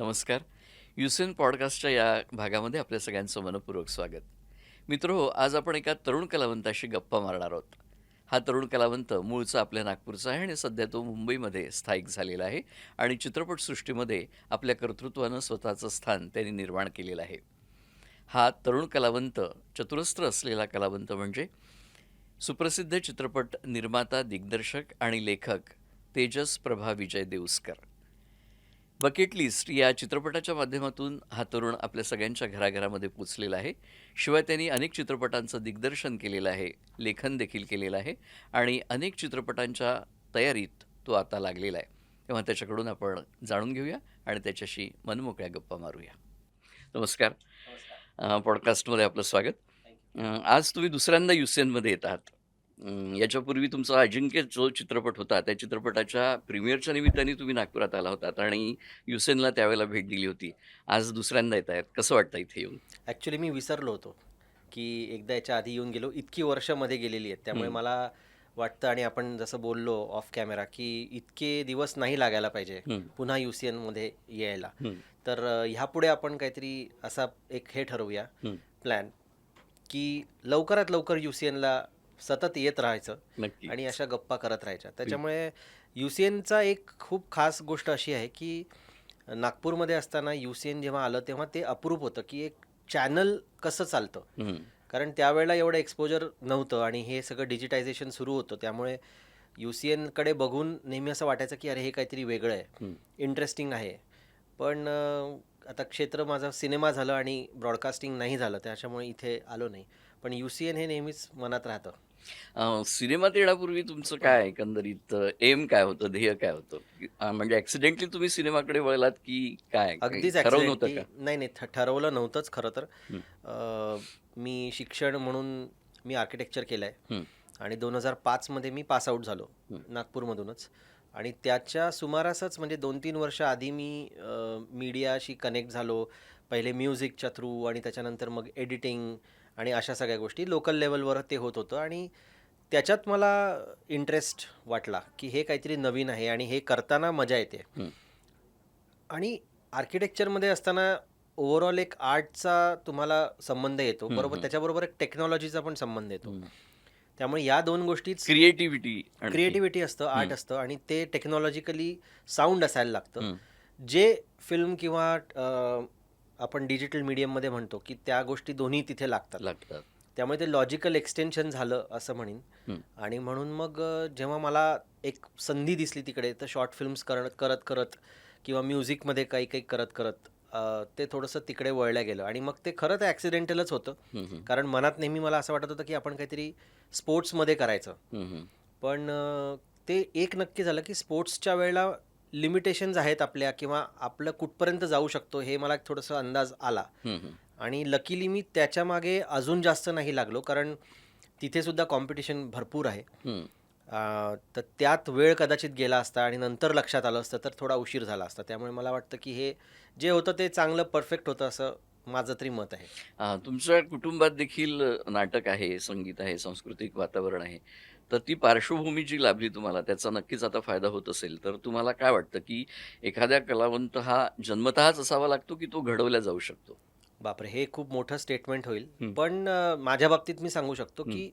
नमस्कार. युसेन पॉडकास्टच्या या भागामध्ये आपल्या सगळ्यांचं मनःपूर्वक स्वागत. मित्रहो, आज आपण एका तरुण कलावंताशी गप्पा मारणार आहोत. हा तरुण कलावंत मूळचा आपल्या नागपूरचा आहे आणि सध्या तो मुंबईमध्ये स्थायिक झालेला आहे आणि चित्रपटसृष्टीमध्ये आपल्या कर्तृत्वानं स्वतःचं स्थान त्यांनी निर्माण केलेलं आहे. हा तरुण कलावंत, चतुरस्त्र असलेला कलावंत म्हणजे सुप्रसिद्ध चित्रपट निर्माता, दिग्दर्शक आणि लेखक तेजस प्रभा विजय देऊस्कर. बकेट लिस्ट या चित्रपटाच्या माध्यमातून हा तरुण आपल्या सगळ्यांच्या घराघरामध्ये पोचलेला आहे. शिवाय त्यांनी अनेक चित्रपटांचं दिग्दर्शन केलेलं आहे, लेखन देखील केलेलं आहे आणि अनेक चित्रपटांच्या तयारीत तो आता लागलेला आहे. तेव्हा त्याच्याकडून आपण जाणून घेऊया आणि त्याच्याशी मनमोकळ्या गप्पा मारूया. नमस्कार. नमस्कार. पॉडकास्टमध्ये आपलं स्वागत. आज तुम्ही दुसऱ्यांदा युसेनमध्ये येत आहात. याच्यापूर्वी तुमचा अजिंक्य जो चित्रपट होता, त्या चित्रपटाच्या प्रीमियरच्या निमित्ताने तुम्ही नागपुरात आला होतात आणि युसेनला त्यावेळेला भेट दिली होती. आज दुसऱ्यांदा येत आहेत. कसं वाटतं इथे येऊन? ॲक्च्युली मी विसरलो होतो, की एकदा याच्या आधी येऊन गेलो. इतकी वर्ष मध्ये गेलेली आहेत. त्यामुळे हं, मला वाटतं आणि आपण जसं बोललो ऑफ कॅमेरा, की इतके दिवस नाही लागायला पाहिजे हं, पुन्हा UCNमध्ये यायला. हं, तर ह्यापुढे आपण काहीतरी असा एक हे ठरवूया हं. प्लॅन, की लवकरात लवकर UCNला सतत येत राहायचं आणि नक्कीच. अशा गप्पा करत राहायच्या. त्याच्यामुळे UCNचा एक खूप खास गोष्ट अशी आहे, की नागपूरमध्ये असताना UCN जेव्हा आलं तेव्हा ते अप्रूप होतं, की एक चॅनल कसं चालतं. हं, कारण त्यावेळेला एवढं एक्सपोजर नव्हतं आणि हे सगळं डिजिटायझेशन सुरू होतं. त्यामुळे UCNकडे बघून नेहमी असं वाटायचं, की अरे हे काहीतरी वेगळं आहे, हं. इंटरेस्टिंग आहे. पण आता क्षेत्र माझा सिनेमा झालं आणि ब्रॉडकास्टिंग नाही झालं, त्याच्यामुळे इथे आलो नाही. पण UCN हे नेहमीच मनात राहतं. सिनेमात येण्यापूर्वी तुमचं काय एकंदरीत एम काय होतं? ध्येय काय होतं? म्हणजे ॲक्सिडेंटली तुम्ही सिनेमाकडे वळलात की काय? काही अगदीच ठरवलं होतं ॲक्सिडेंटली का? नाही, नाही ठरवलं नव्हतंच खरं तर. हं, मी शिक्षण म्हणून मी आर्किटेक्चर केलं आहे हं, आणि 2005 मध्ये मी पास आऊट झालो हं, नागपूरमधूनच. आणि त्याच्या सुमारासच म्हणजे 2-3 वर्ष आधी मी मीडियाशी कनेक्ट झालो. पहिले म्युझिकच्या थ्रू आणि त्याच्यानंतर मग एडिटिंग आणि अशा सगळ्या गोष्टी लोकल लेवलवर ते होत होतं. आणि त्याच्यात मला इंटरेस्ट वाटला, की हे काहीतरी नवीन आहे आणि हे करताना मजा येते. हं, आणि आर्किटेक्चरमध्ये असताना ओव्हरऑल एक आर्टचा तुम्हाला संबंध येतो, हं, बरोबर. हं, त्याच्याबरोबर एक टेक्नॉलॉजीचा पण संबंध येतो. हं. त्यामुळे या दोन गोष्टीच क्रिएटिव्हिटी आणखी. क्रिएटिव्हिटी असतं, आर्ट हं, असतं आणि ते टेक्नॉलॉजिकली साऊंड असायला लागतं. हं. जे फिल्म किंवा आपण डिजिटल मीडियममध्ये म्हणतो, की त्या गोष्टी दोन्ही तिथे लागतात. लागतात. त्यामुळे ते लॉजिकल एक्सटेन्शन झालं असं म्हणीन. हं, आणि म्हणून मग जेव्हा मला एक संधी दिसली तिकडे, तर शॉर्ट फिल्म्स करत करत किंवा म्युझिकमध्ये काही काही करत करत ते थोडंसं तिकडे वळलं गेलं. आणि मग ते खरं तर ॲक्सिडेंटलच होतं. हं, हं, कारण मनात नेहमी मला असं वाटत होतं, की आपण काहीतरी स्पोर्ट्समध्ये करायचं. हं, हं, पण ते एक नक्की झालं, की स्पोर्ट्सच्या वेळेला लिमिटेशन्स आहेत आपल्या किंवा आपलं कुठपर्यंत जाऊ शकतो हे मला थोडंसं अंदाज आला. हं, हं, आणि लकीली मी त्याच्यामागे अजून जास्त नाही लागलो, कारण तिथे सुद्धा कॉम्पिटिशन भरपूर आहे. हं. तर त्यात वेळ कदाचित गेला असता आणि नंतर लक्षात आलं असतं तर थोडा उशीर झाला असता. त्यामुळे मला वाटतं, की हे जे होतं ते चांगलं परफेक्ट होतं असं माझं तरी मत आहे. तुमच्या कुटुंबात देखील नाटक आहे, संगीत आहे, सांस्कृतिक वातावरण आहे. तर ती पार्श्वभूमी जी लाभली तुम्हाला त्याचा नक्कीच आता फायदा होत असेल. तर तुम्हाला काय वाटतं, की एखाद्या कलावंत हा जन्मतःच असावा लागतो, की तो घडवला जाऊ शकतो? बापरे! हे खूप मोठं स्टेटमेंट होईल. हं, पण माझ्या बाबतीत मी सांगू शकतो, हं, की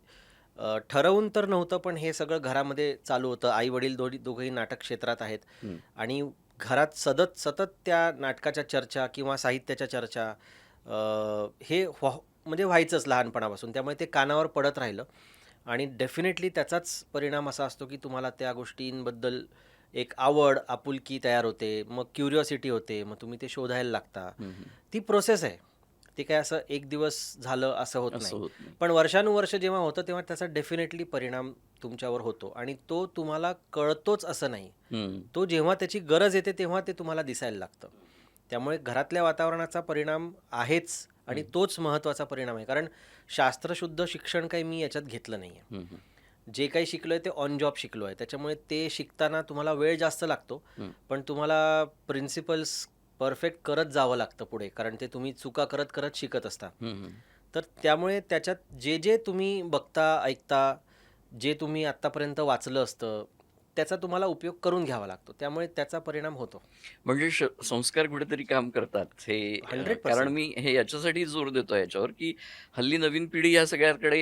ठरवून तर नव्हतं, पण हे सगळं घरामध्ये चालू होतं. आई-वडील दोघंही नाटक क्षेत्रात आहेत हं, आणि घरात सतत त्या नाटकाच्या चर्चा किंवा साहित्याच्या चर्चा हे म्हणजे व्हायचंच लहानपणापासून. त्यामुळे ते कानावर पडत राहिलं आणि डेफिनेटली त्याचाच परिणाम असा असतो, की तुम्हाला त्या गोष्टींबद्दल एक आवड, आपुलकी तयार होते. मग क्युरिओसिटी होते. मग तुम्ही ते शोधायला लागता. हं, हं. ती प्रोसेस आहे. ते काय असं एक दिवस झालं असं होत असं नाही. होत नाही. पण वर्षानुवर्ष जेव्हा होतं तेव्हा त्याचा डेफिनेटली परिणाम तुमच्यावर होतो आणि तो तुम्हाला कळतोच असं नाही. हं, तो जेव्हा त्याची गरज येते तेव्हा ते तुम्हाला दिसायला लागतं. त्यामुळे घरातल्या वातावरणाचा परिणाम आहेच आणि हं, तोच महत्त्वाचा परिणाम आहे. कारण शास्त्रशुद्ध शिक्षण काही मी याच्यात घेतलं नाहीये. हं, हं, जे काही शिकलोय ते ऑन जॉब शिकलो आहे. त्याच्यामुळे ते शिकताना तुम्हाला वेळ जास्त लागतो. हं, पण तुम्हाला प्रिन्सिपल्स परफेक्ट करत जावं लागतं पुढे. कारण ते तुम्ही चुका करत, करत शिकत असता. हं, हं, तर त्यामुळे त्याच्यात जे तुम्ही बघता, ऐकता, जे तुम्ही आत्तापर्यंत वाचलं असतं, त्याचा तुम्हाला उपयोग करून घ्यावा लागतो. त्यामुळे त्याचा परिणाम होतो. म्हणजे संस्कार कुठेतरी काम करतात हे. कारण 100% मी हे याच्यासाठी जोर देतो याच्यावर, की हल्ली नवीन पिढी या सगळ्याकडे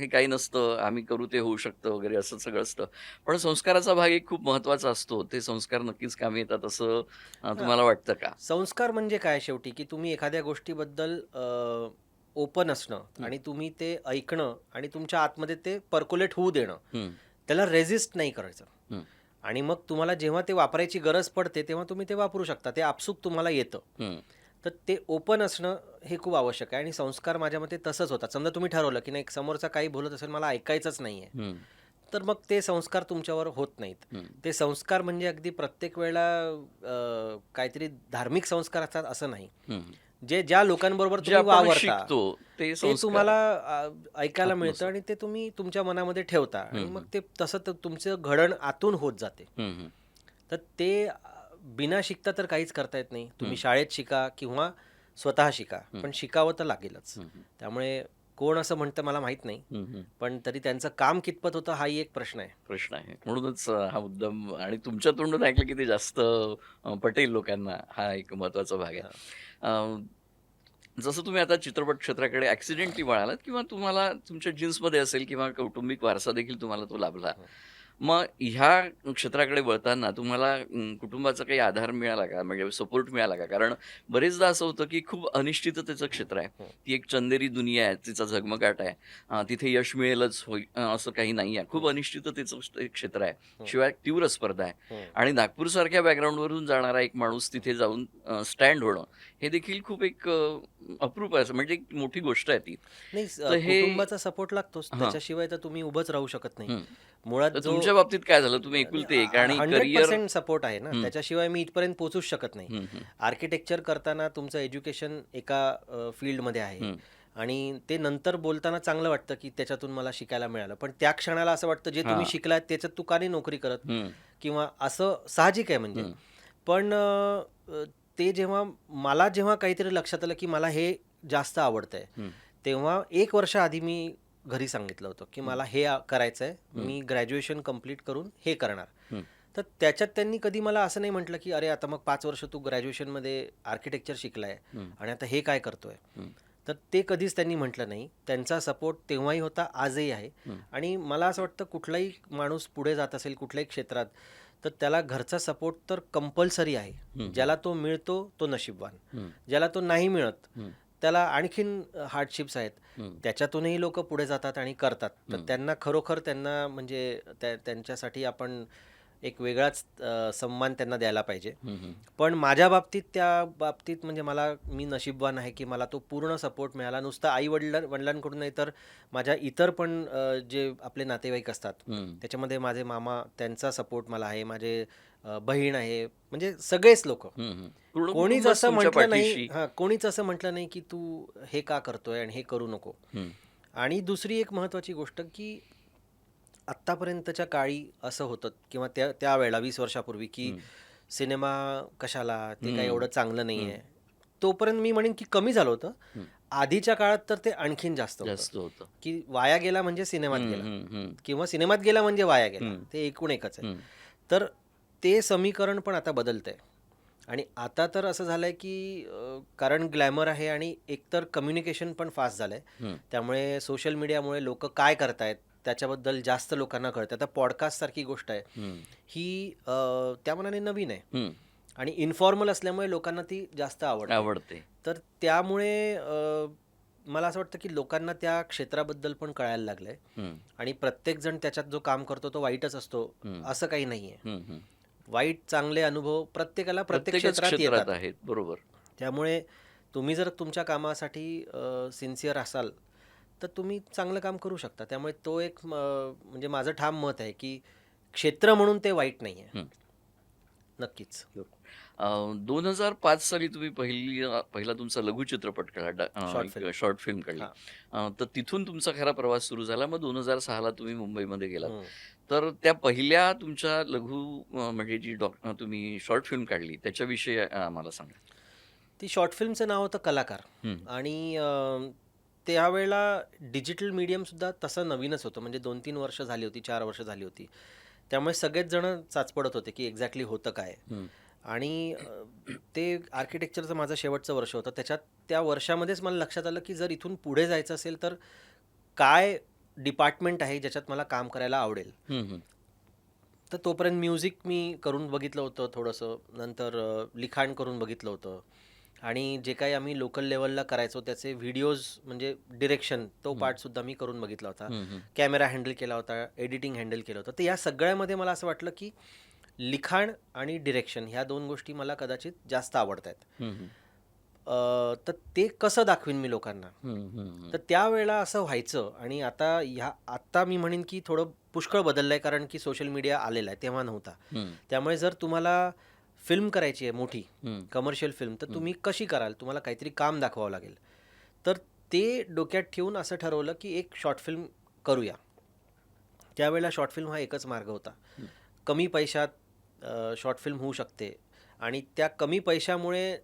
हे काही नसतं, आम्ही करू ते होऊ शकतं वगैरे असं सगळं असतं. पण संस्काराचा भाग एक खूप महत्त्वाचा असतो. ते संस्कार नक्कीच कामी येतात असं हां, तुम्हाला वाटतं का? संस्कार म्हणजे काय शेवटी, की तुम्ही एखाद्या गोष्टीबद्दल ओपन असणं हं, आणि तुम्ही ते ऐकणं आणि तुमच्या आतमध्ये ते पर्क्युलेट होऊ देणं. हं, त्याला रेझिस्ट नाही करायचं. हं, आणि मग तुम्हाला जेव्हा ते वापरायची गरज पडते, तेव्हा तुम्ही ते वापरू शकता. ते आपसूक तुम्हाला येतं. हं, तर ते ओपन असणं हे खूप आवश्यक आहे आणि संस्कार माझ्या मते तसंच होतात. समजा तुम्ही ठरवलं, की नाही समोरचा काही बोलत असेल, मला ऐकायचंच नाहीये. हं, तर मग ते संस्कार तुमच्यावर होत नाहीत. हं. ते संस्कार म्हणजे अगदी प्रत्येक वेळेला काहीतरी धार्मिक संस्कार असतात असं नाही. हं. जे ज्या लोकांबरोबर जे तुम्ही आपण वावरता, शिकतो ते ते संस्कार तुम्हाला ऐकायला मिळतं आत्मसात. आणि ते तुम्ही तुमच्या मनामध्ये ठेवता आणि हं, मग हं, ते तसं तर तुमचं घडण आतून होत जाते. हं, हं, तर ते बिना शिकता तर काहीच करता येत नाही. तुम्ही हं, शाळेत शिका किंवा स्वतः शिका, हं, पण शिकावं तर लागेलच. हं, हं, त्यामुळे कोण असं म्हणतं मला माहीत नाही. हं, हं. पण तरी त्यांचं काम कितपत होतं हाही एक प्रश्न आहे. प्रश्न आहे. म्हणूनच हा मुद्दाम आणि तुमच्या तोंडून ऐकलं की ते जास्त पटेल लोकांना. हा एक महत्त्वाचा भाग आहे. हां. जसं तुम्ही आता चित्रपट क्षेत्राकडे ॲक्सिडेंटली वळालात किंवा तुम्हाला तुमच्या जीन्समध्ये असेल किंवा कौटुंबिक वारसा देखील तुम्हाला तो लाभला. हं. मग ह्या क्षेत्राकडे वळताना तुम्हाला कुटुंबाचा काही आधार मिळाला का? म्हणजे सपोर्ट मिळाला का? कारण बरेचदा असं होतं की खूप अनिश्चिततेचं क्षेत्र आहे. हं. ती एक चंदेरी दुनिया आहे, तिचा झगमगाट आहे. तिथे यश मिळेलच असं काही नाही आहे. खूप हं. अनिश्चिततेचं एक क्षेत्र आहे. हं. शिवाय तीव्र स्पर्धा आहे. हं. आणि नागपूरसारख्या बॅकग्राऊंडवरून जाणारा एक माणूस तिथे जाऊन स्टँड होणं, हे देखील खूप एक अप्रूप आहे. म्हणजे एक मोठी गोष्ट आहे ती. नाही तर हे कुटुंबाचा सपोर्ट लागतोच. हां. त्याच्याशिवाय तर तुम्ही उभंच राहू शकत नाही. हं. मुळात तर जो तुमच्या बाबतीत काय झालं? तुम्ही नाही, एकुलते एक आणि करियर 100% सपोर्ट आहे ना. हं, त्याच्याशिवाय मी इथपर्यंत पोहोचूच शकत नाही. हं, हं, आर्किटेक्चर करताना तुमचं एज्युकेशन एका फील्डमध्ये आहे हं. आणि ते नंतर बोलताना चांगलं वाटतं, की त्याच्यातून मला शिकायला मिळालं. पण त्या क्षणाला असं वाटतं, जे तुम्ही हां. शिकलात त्याच्यात तू का नाही नोकरी करत? हं, किंवा असं साहजिक आहे म्हणजे. हं, पण ते जेव्हा काहीतरी लक्षात आलं, की मला हे जास्त आवडतंय, हं, तेव्हा 1 वर्ष आधी मी घरी सांगितलं होतं, की हं, मला हे करायचंय. हं, मी ग्रॅज्युएशन कंप्लीट करून हे करणार. हं, तर त्याच्यात त्यांनी कधी मला असं नाही म्हटलं, की "अरे, आता मग 5 वर्ष तू ग्रॅज्युएशनमध्ये आर्किटेक्चर शिकलाय हं, आणि आता हे काय करतोय?" हं, तर ते कधीच त्यांनी म्हटलं नाही. त्यांचा सपोर्ट तेव्हाही होता, आजही आहे. हं, आणि मला असं वाटतं कुठलाही माणूस पुढे जात असेल कुठल्याही क्षेत्रात, तर त्याला घरचा सपोर्ट तर कंपल्सरी आहे. हं, ज्याला तो मिळतो तो नशीबवान. हं, ज्याला तो नाही मिळत, हं, त्याला आणखीन हार्डशिप्स आहेत. हं, त्याच्यातूनही लोकं पुढे जातात आणि करतात. तर हं, त्यांना खरोखर त्यांना म्हणजे त्यांच्यासाठी आपण एक वेगळाच सन्मान त्यांना द्यायला पाहिजे. हं, हं. पण त्या बाबतीत म्हणजे मी नशीबवान आहे, की मला तो पूर्ण सपोर्ट मिळाला. नुसता वडिलांकडून नाही तर माझ्या इतर पण जे आपले नातेवाईक असतात, हं, त्याच्यामध्ये माझे मामा त्यांचा सपोर्ट मला आहे. माझे बहीण आहे. म्हणजे सगळेच लोकं. हं, हं. पूर्ण कोणीच कुटुंबच असं तुमच्या म्हटलं नाही पाठीशी. कोणीच असं म्हटलं नाही, की तू हे का करतोय आणि हे करू नको. हं, आणि दुसरी एक महत्त्वाची गोष्ट, की आत्तापर्यंतच्या काळी असं होतं किंवा त्यावेळेला 20 वर्षापूर्वी, की हं, सिनेमा कशाला, ते काही हं, एवढं चांगलं नाही हं, आहे. तोपर्यंत मी म्हणेन, की कमी झालं होतं. हं. आधीच्या काळात तर ते आणखीन जास्त होतं, जास्त होतं. की वाया गेला म्हणजे सिनेमात हं, गेला हं, हं, किंवा सिनेमात गेला म्हणजे वाया गेला. हं, ते एकूण एकच आहे. हं, तर ते समीकरण पण आता बदलतंय आणि आता तर असं झालंय, की कारण ग्लॅमर आहे आणि एकतर कम्युनिकेशन पण फास्ट झालंय. हं, त्यामुळे सोशल मीडियामुळे लोकं काय करतायत त्याच्याबद्दल जास्त लोकांना कळतं. आता पॉडकास्टसारखी गोष्ट आहे, हं, ही त्या मानाने नवीन आहे हं. आणि इन्फॉर्मल असल्यामुळे लोकांना ती जास्त आवडते. आवडते. तर त्यामुळे मला असं वाटतं, की लोकांना त्या क्षेत्राबद्दल पण कळायला लागलंय हं, आणि प्रत्येकजण त्याच्यात जो काम करतो तो वाईटच असतो, हं, असं काही नाहीये. हं, हं. वाईट, चांगले अनुभव प्रत्येकाला प्रत्येक प्रत्येकच क्षेत्रात येतात. क्षेत्रात आहेत. बरोबर. त्यामुळे तुम्ही जर तुमच्या कामासाठी सिन्सिअर असाल, तर तुम्ही चांगलं काम करू शकता. त्यामुळे तो एक म्हणजे माझं ठाम मत आहे, की क्षेत्र म्हणून ते वाईट नाहीये. हं. नक्कीच. 2005 साली तुम्ही पहिला तुमचा लघुचित्रपट काढला. शॉर्ट एक फिल्म. शॉर्ट फिल्म काढली. हां. तर तिथून तुमचा खरा प्रवास सुरू झाला. मग 2006 ला तुम्ही मुंबईमध्ये गेलात. हं. तर त्या पहिल्या तुमच्या म्हणजे जी तुम्ही शॉर्ट फिल्म काढली त्याच्याविषयी आम्हाला सांगा. ती शॉर्ट फिल्मचं नाव होतं कलाकार हं, आणि त्यावेळेला डिजिटल मीडियमसुद्धा तसं नवीनच होतं. म्हणजे 2-3 वर्ष झाली होती, 4 वर्ष झाली होती. त्यामुळे सगळेच जण चाचपडत होते की एक्झॅक्टली होतं काय. हं. आणि ते आर्किटेक्चरचं माझं शेवटचं वर्ष होतं. त्या वर्षामध्येच मला लक्षात आलं की जर इथून पुढे जायचं असेल तर काय डिपार्टमेंट आहे ज्याच्यात मला काम करायला आवडेल. हं, हं. तर तोपर्यंत म्युझिक मी करून बघितलं होतं थोडंसं. नंतर लिखाण करून बघितलं होतं. आणि जे काही आम्ही लोकल लेवलला करायचो त्याचे व्हिडिओज म्हणजे डिरेक्शन तो पार्टसुद्धा मी करून बघितला होता. हं, हं. कॅमेरा हँडल केला होता, एडिटिंग हँडल केलं होतं. तर या सगळ्यामध्ये मला असं वाटलं की लिखाण आणि डिरेक्शन ह्या 2 गोष्टी मला कदाचित जास्त आवडत आहेत. हं, हं. तर ते कसं दाखवीन मी लोकांना? हं, हं, हं. तर त्यावेळेला असं व्हायचं. आणि आता मी म्हणेन की थोडं पुष्कळ बदललं आहे कारण की सोशल मीडिया आलेला आहे, तेव्हा नव्हता. हं, त्यामुळे जर तुम्हाला फिल्म करायची आहे मोठी, हं. कमर्शियल फिल्म, तर तुम्ही कशी कराल? तुम्हाला काहीतरी काम दाखवावं लागेल. तर ते डोक्यात ठेवून असं ठरवलं की एक शॉर्ट फिल्म करूया. त्यावेळेला शॉर्ट फिल्म हा एकच मार्ग होता. कमी पैशात शॉर्ट फिल्म होऊ शकते आणि त्या कमी पैशामुळे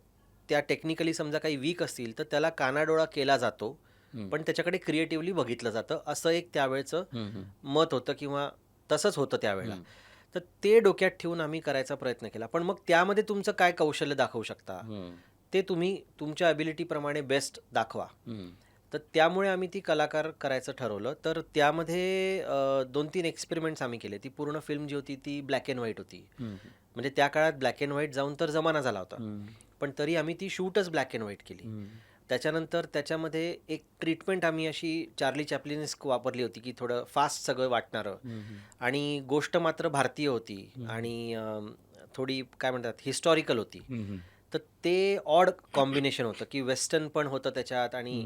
त्या टेक्निकली समजा काही वीक असतील तर त्याला कानाडोळा केला जातो, हं. पण त्याच्याकडे क्रिएटिव्हली बघितलं जातं, असं एक त्यावेळचं हं, हं. मत होतं किंवा तसंच होतं त्यावेळेला. हं. तर ते डोक्यात ठेवून आम्ही करायचा प्रयत्न केला. पण मग त्यामध्ये तुमचं काय कौशल्य दाखवू शकता, हं. ते तुम्ही तुमच्या ॲबिलिटीप्रमाणे बेस्ट दाखवा. हं. तर त्यामुळे आम्ही ती कलाकार करायचं ठरवलं. तर त्यामध्ये 2-3 एक्सपेरिमेंट्स आम्ही केले. ती पूर्ण फिल्म जी होती ती ब्लॅक अँड व्हाईट होती. हं. म्हणजे त्या काळात ब्लॅक अँड व्हाईट जाऊन तर जमाना झाला होता. हं. पण तरी आम्ही ती शूटच ब्लॅक अँड व्हाईट केली. हं. त्याच्यानंतर त्याच्यामध्ये एक ट्रीटमेंट आम्ही अशी चार्ली चॅप्लिन्स्क वापरली होती की थोडं फास्ट सगळं वाटणारं. हं, हं. आणि गोष्ट मात्र भारतीय होती. आणि थोडी काय म्हणतात हिस्टॉरिकल होती. हं, हं. तर ते ऑड कॉम्बिनेशन होतं की वेस्टर्न पण होतं त्याच्यात आणि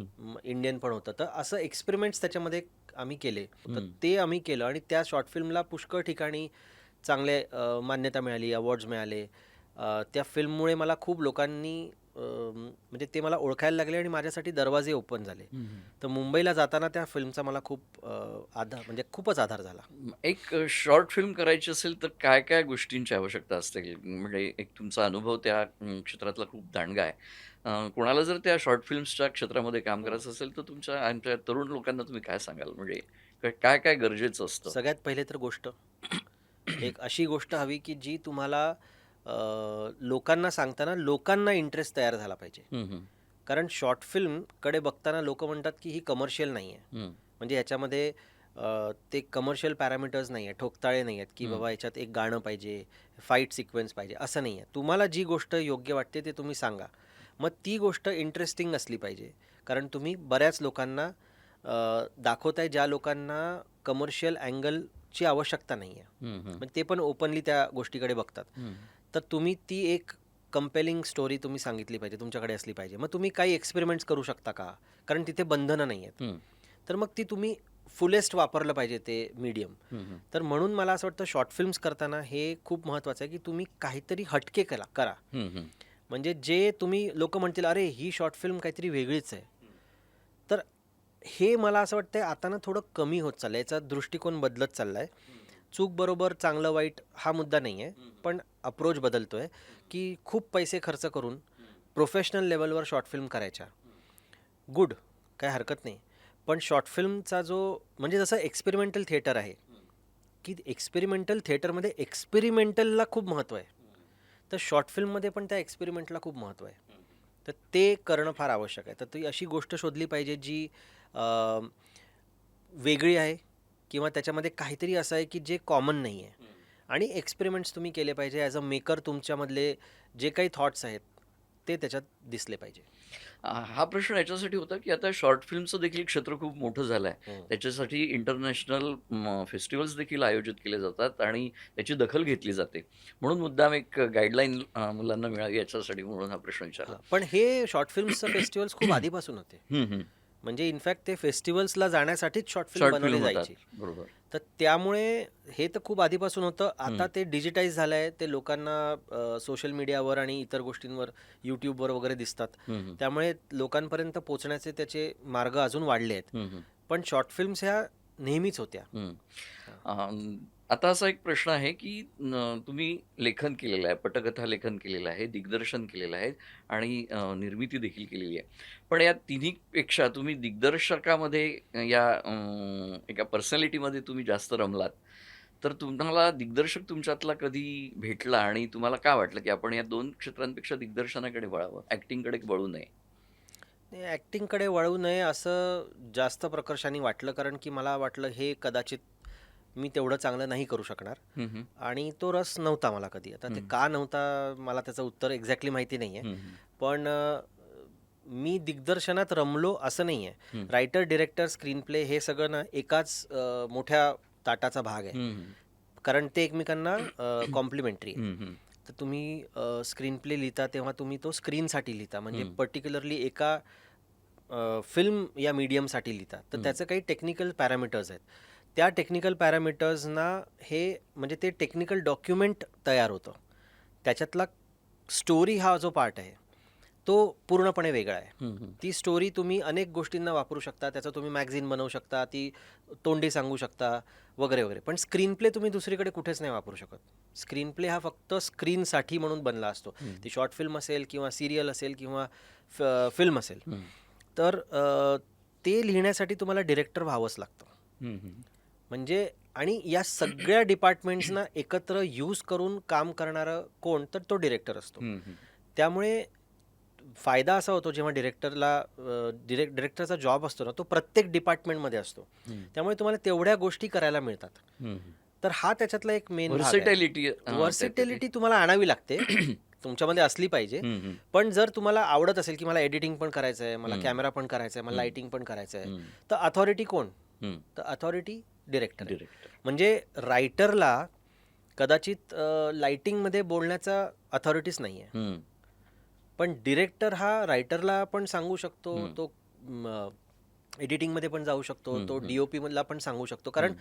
इंडियन पण होतं. तर असं एक्सपेरिमेंट्स त्याच्यामध्ये आम्ही केले. तर ते आम्ही केलं आणि त्या शॉर्ट फिल्मला पुष्कळ ठिकाणी चांगले मान्यता मिळाली, अवॉर्ड्स मिळाले. त्या फिल्ममुळे मला खूप लोकांनी म्हणजे ते मला ओळखायला लागले आणि माझ्यासाठी दरवाजे ओपन झाले. हं, हं. तर मुंबईला जाताना त्या फिल्मचा मला खूप आधार म्हणजे खूपच आधार झाला. एक शॉर्ट फिल्म करायची असेल तर काय काय गोष्टींची आवश्यकता असते? म्हणजे एक तुमचा अनुभव त्या क्षेत्रातला खूप दांडगा आहे. कोणाला जर त्या शॉर्ट फिल्म्सच्या क्षेत्रामध्ये काम करायचं असेल तर आमच्या तरुण लोकांना तुम्ही काय सांगाल? म्हणजे काय काय गरजेचं असतं? सगळ्यात पहिले तर गोष्ट एक अशी गोष्ट हवी की जी तुम्हाला लोकांना सांगताना लोकांना इंटरेस्ट तयार झाला पाहिजे. हं, हं. कारण शॉर्ट फिल्मकडे बघताना लोक म्हणतात की ही कमर्शियल नाही आहे. हं. म्हणजे ह्याच्यामध्ये ते कमर्शियल पॅरामीटर्स नाही आहे, ठोकताळे नाही आहेत की बाबा याच्यात एक गाणं पाहिजे, फाईट सिक्वेन्स पाहिजे, असं नाही आहे. तुम्हाला जी गोष्ट योग्य वाटते ते तुम्ही सांगा. मग ती गोष्ट इंटरेस्टिंग असली पाहिजे. कारण तुम्ही बऱ्याच लोकांना दाखवताय ज्या लोकांना कमर्शियल अँगलची आवश्यकता नाही आहे. हं, हं. पण ते पण ओपनली त्या गोष्टीकडे बघतात. हं. तर तुम्ही ती एक कंपेलिंग स्टोरी तुम्ही सांगितली पाहिजे, तुमच्याकडे असली पाहिजे. मग तुम्ही काही एक्सपेरिमेंट्स करू शकता का? कारण तिथे बंधनं नाही आहेत. हं. तर मग ती तुम्ही फुलेस्ट वापरलं पाहिजे ते मीडियम. हं, हं. तर म्हणून मला असं वाटतं शॉर्ट फिल्म्स करताना हे खूप महत्त्वाचं आहे की तुम्ही काहीतरी हटके करा. हं, हं. म्हणजे जे तुम्ही लोक म्हणतील अरे ही शॉर्ट फिल्म काहीतरी वेगळीच आहे. तर हे मला असं वाटतं आता ना थोडं कमी होत चाललं आहे. याचा दृष्टिकोन बदलत चालला आहे. चूक बरोबर, चांगलं वाईट हा मुद्दा नाही आहे. पण अप्रोच बदलतो आहे की खूप पैसे खर्च करून प्रोफेशनल लेवलवर शॉर्ट फिल्म करायच्या. गुड, काय हरकत नाही. पण शॉर्ट फिल्मचा जो म्हणजे जसं एक्सपेरिमेंटल थिएटर आहे की एक्सपेरिमेंटल थिएटरमध्ये एक्सपेरिमेंटलला खूप महत्त्व आहे. तर शॉर्ट फिल्ममध्ये पण त्या एक्सपेरिमेंटला खूप महत्त्व आहे. तर ते करणं फार आवश्यक आहे. तर ती अशी गोष्ट शोधली पाहिजे जी वेगळी आहे किंवा त्याच्यामध्ये काहीतरी असं आहे की जे कॉमन नाही आहे. आणि एक्सपेरिमेंट्स तुम्ही केले पाहिजे. ॲज अ मेकर तुमच्यामधले जे काही थॉट्स आहेत ते त्याच्यात दिसले पाहिजे. हा प्रश्न याच्यासाठी होता, की आता शॉर्ट फिल्मचं देखील क्षेत्र खूप मोठं झालं आहे. त्याच्यासाठी इंटरनॅशनल फेस्टिव्हल्स देखील आयोजित केले जातात आणि त्याची दखल घेतली जाते. म्हणून मुद्दाम एक गाईडलाईन मुलांना मिळावी याच्यासाठी म्हणून हा प्रश्न विचारला. पण हे शॉर्ट फिल्म्सचं फेस्टिवल्स खूप आधीपासून होते. हं, हं. म्हणजे इनफॅक्ट ते फेस्टिवल्सला जाण्यासाठीच शॉर्ट फिल्म शॉर्ट बनवली फिल्म होतात. जायची. बरोबर. तर त्यामुळे हे तर खूप आधीपासून होतं. आता ते डिजिटाईज झालं आहे. ते लोकांना सोशल मीडियावर आणि इतर गोष्टींवर यूट्यूबवर वगैरे दिसतात. हं, हं. त्यामुळे लोकांपर्यंत पोहोचण्याचे त्याचे मार्ग अजून वाढले आहेत. हं, हं. पण शॉर्ट फिल्म्स ह्या नेहमीच होत्या. हं. आता असा एक प्रश्न आहे, की तुम्ही लेखन केलेलं आहे, पटकथा लेखन केलेलं आहे, दिग्दर्शन केलेलं आहे आणि निर्मिती देखील केलेली आहे. पण या तिन्हीपेक्षा तुम्ही दिग्दर्शकामध्ये या एका पर्सनॅलिटीमध्ये तुम्ही जास्त रमलात. तर तुम्हाला दिग्दर्शक तुमच्यातला कधी भेटला आणि तुम्हाला काय वाटलं, की आपण या 2 क्षेत्रांपेक्षा दिग्दर्शनाकडे वळावं, ॲक्टिंगकडे वळू नये? ॲक्टिंगकडे वळू नये असं जास्त प्रकर्षाने वाटलं, कारण की मला वाटलं हे कदाचित मी तेवढं चांगलं नाही करू शकणार हं, हं. आणि तो रस नव्हता मला कधी. आता ते का नव्हता मला त्याचं उत्तर एक्झॅक्टली माहिती नाही आहे. हं, हं. पण मी दिग्दर्शनात रमलो असं नाही आहे. रायटर, डिरेक्टर, स्क्रीन प्ले हे सगळं ना एकाच मोठ्या ताटाचा भाग आहे. हं, हं. कारण ते एकमेकांना कॉम्प्लिमेंटरी आहे. हं, हं. तर तुम्ही स्क्रीन प्ले लिहिता तेव्हा तुम्ही तो स्क्रीनसाठी लिहिता, म्हणजे हं. पर्टिक्युलरली एका फिल्म या मीडियमसाठी लिहिता. तर त्याचं काही टेक्निकल पॅरामीटर्स आहेत. त्या टेक्निकल पॅरामीटर्सना हे म्हणजे ते टेक्निकल डॉक्युमेंट तयार होतं. त्याच्यातला स्टोरी हा जो पार्ट आहे तो पूर्णपणे वेगळा आहे. हं, हं. ती स्टोरी तुम्ही अनेक गोष्टींना वापरू शकता. त्याचं तुम्ही मॅगझिन बनवू शकता, ती तोंडी सांगू शकता वगैरे वगैरे. पण स्क्रीन प्ले तुम्ही दुसरीकडे कुठेच नाही वापरू शकत. स्क्रीन प्ले हा फक्त स्क्रीनसाठी म्हणून बनला असतो. ती शॉर्ट फिल्म असेल किंवा सिरियल असेल किंवा फिल्म असेल. हं. तर ते लिहिण्यासाठी तुम्हाला डिरेक्टर व्हावंच लागतं. हं, हं. म्हणजे आणि या सगळ्या डिपार्टमेंट्सना एकत्र यूज करून काम करणारं कोण, तर तो डिरेक्टर असतो. हं, हं. त्यामुळे फायदा असा होतो जेव्हा डिरेक्टरचा जॉब असतो ना, तो प्रत्येक डिपार्टमेंटमध्ये असतो. त्यामुळे तुम्हाला तेवढ्या गोष्टी करायला मिळतात. हं, तर हा त्याच्यातला एक मेन भाग आहे. व्हर्सॅटिलिटी व्हर्सिटॅलिटी तुम्हाला आणावी लागते, तुमच्यामध्ये असली पाहिजे. पण जर तुम्हाला आवडत असेल की मला एडिटिंग पण करायचं आहे, मला कॅमेरा पण करायचा आहे, मला लाइटिंग पण करायचं आहे, तर अथॉरिटी कोण? तर अथॉरिटी डिरेक्टर आहे. डिरेक्टर. म्हणजे रायटरला कदाचित लाइटिंगमध्ये बोलण्याचा अथॉरिटीच नाही आहे. पण डिरेक्टर हा रायटरला पण सांगू शकतो, तो एडिटिंगमध्ये पण जाऊ शकतो, तो DOP मधला पण सांगू शकतो, कारण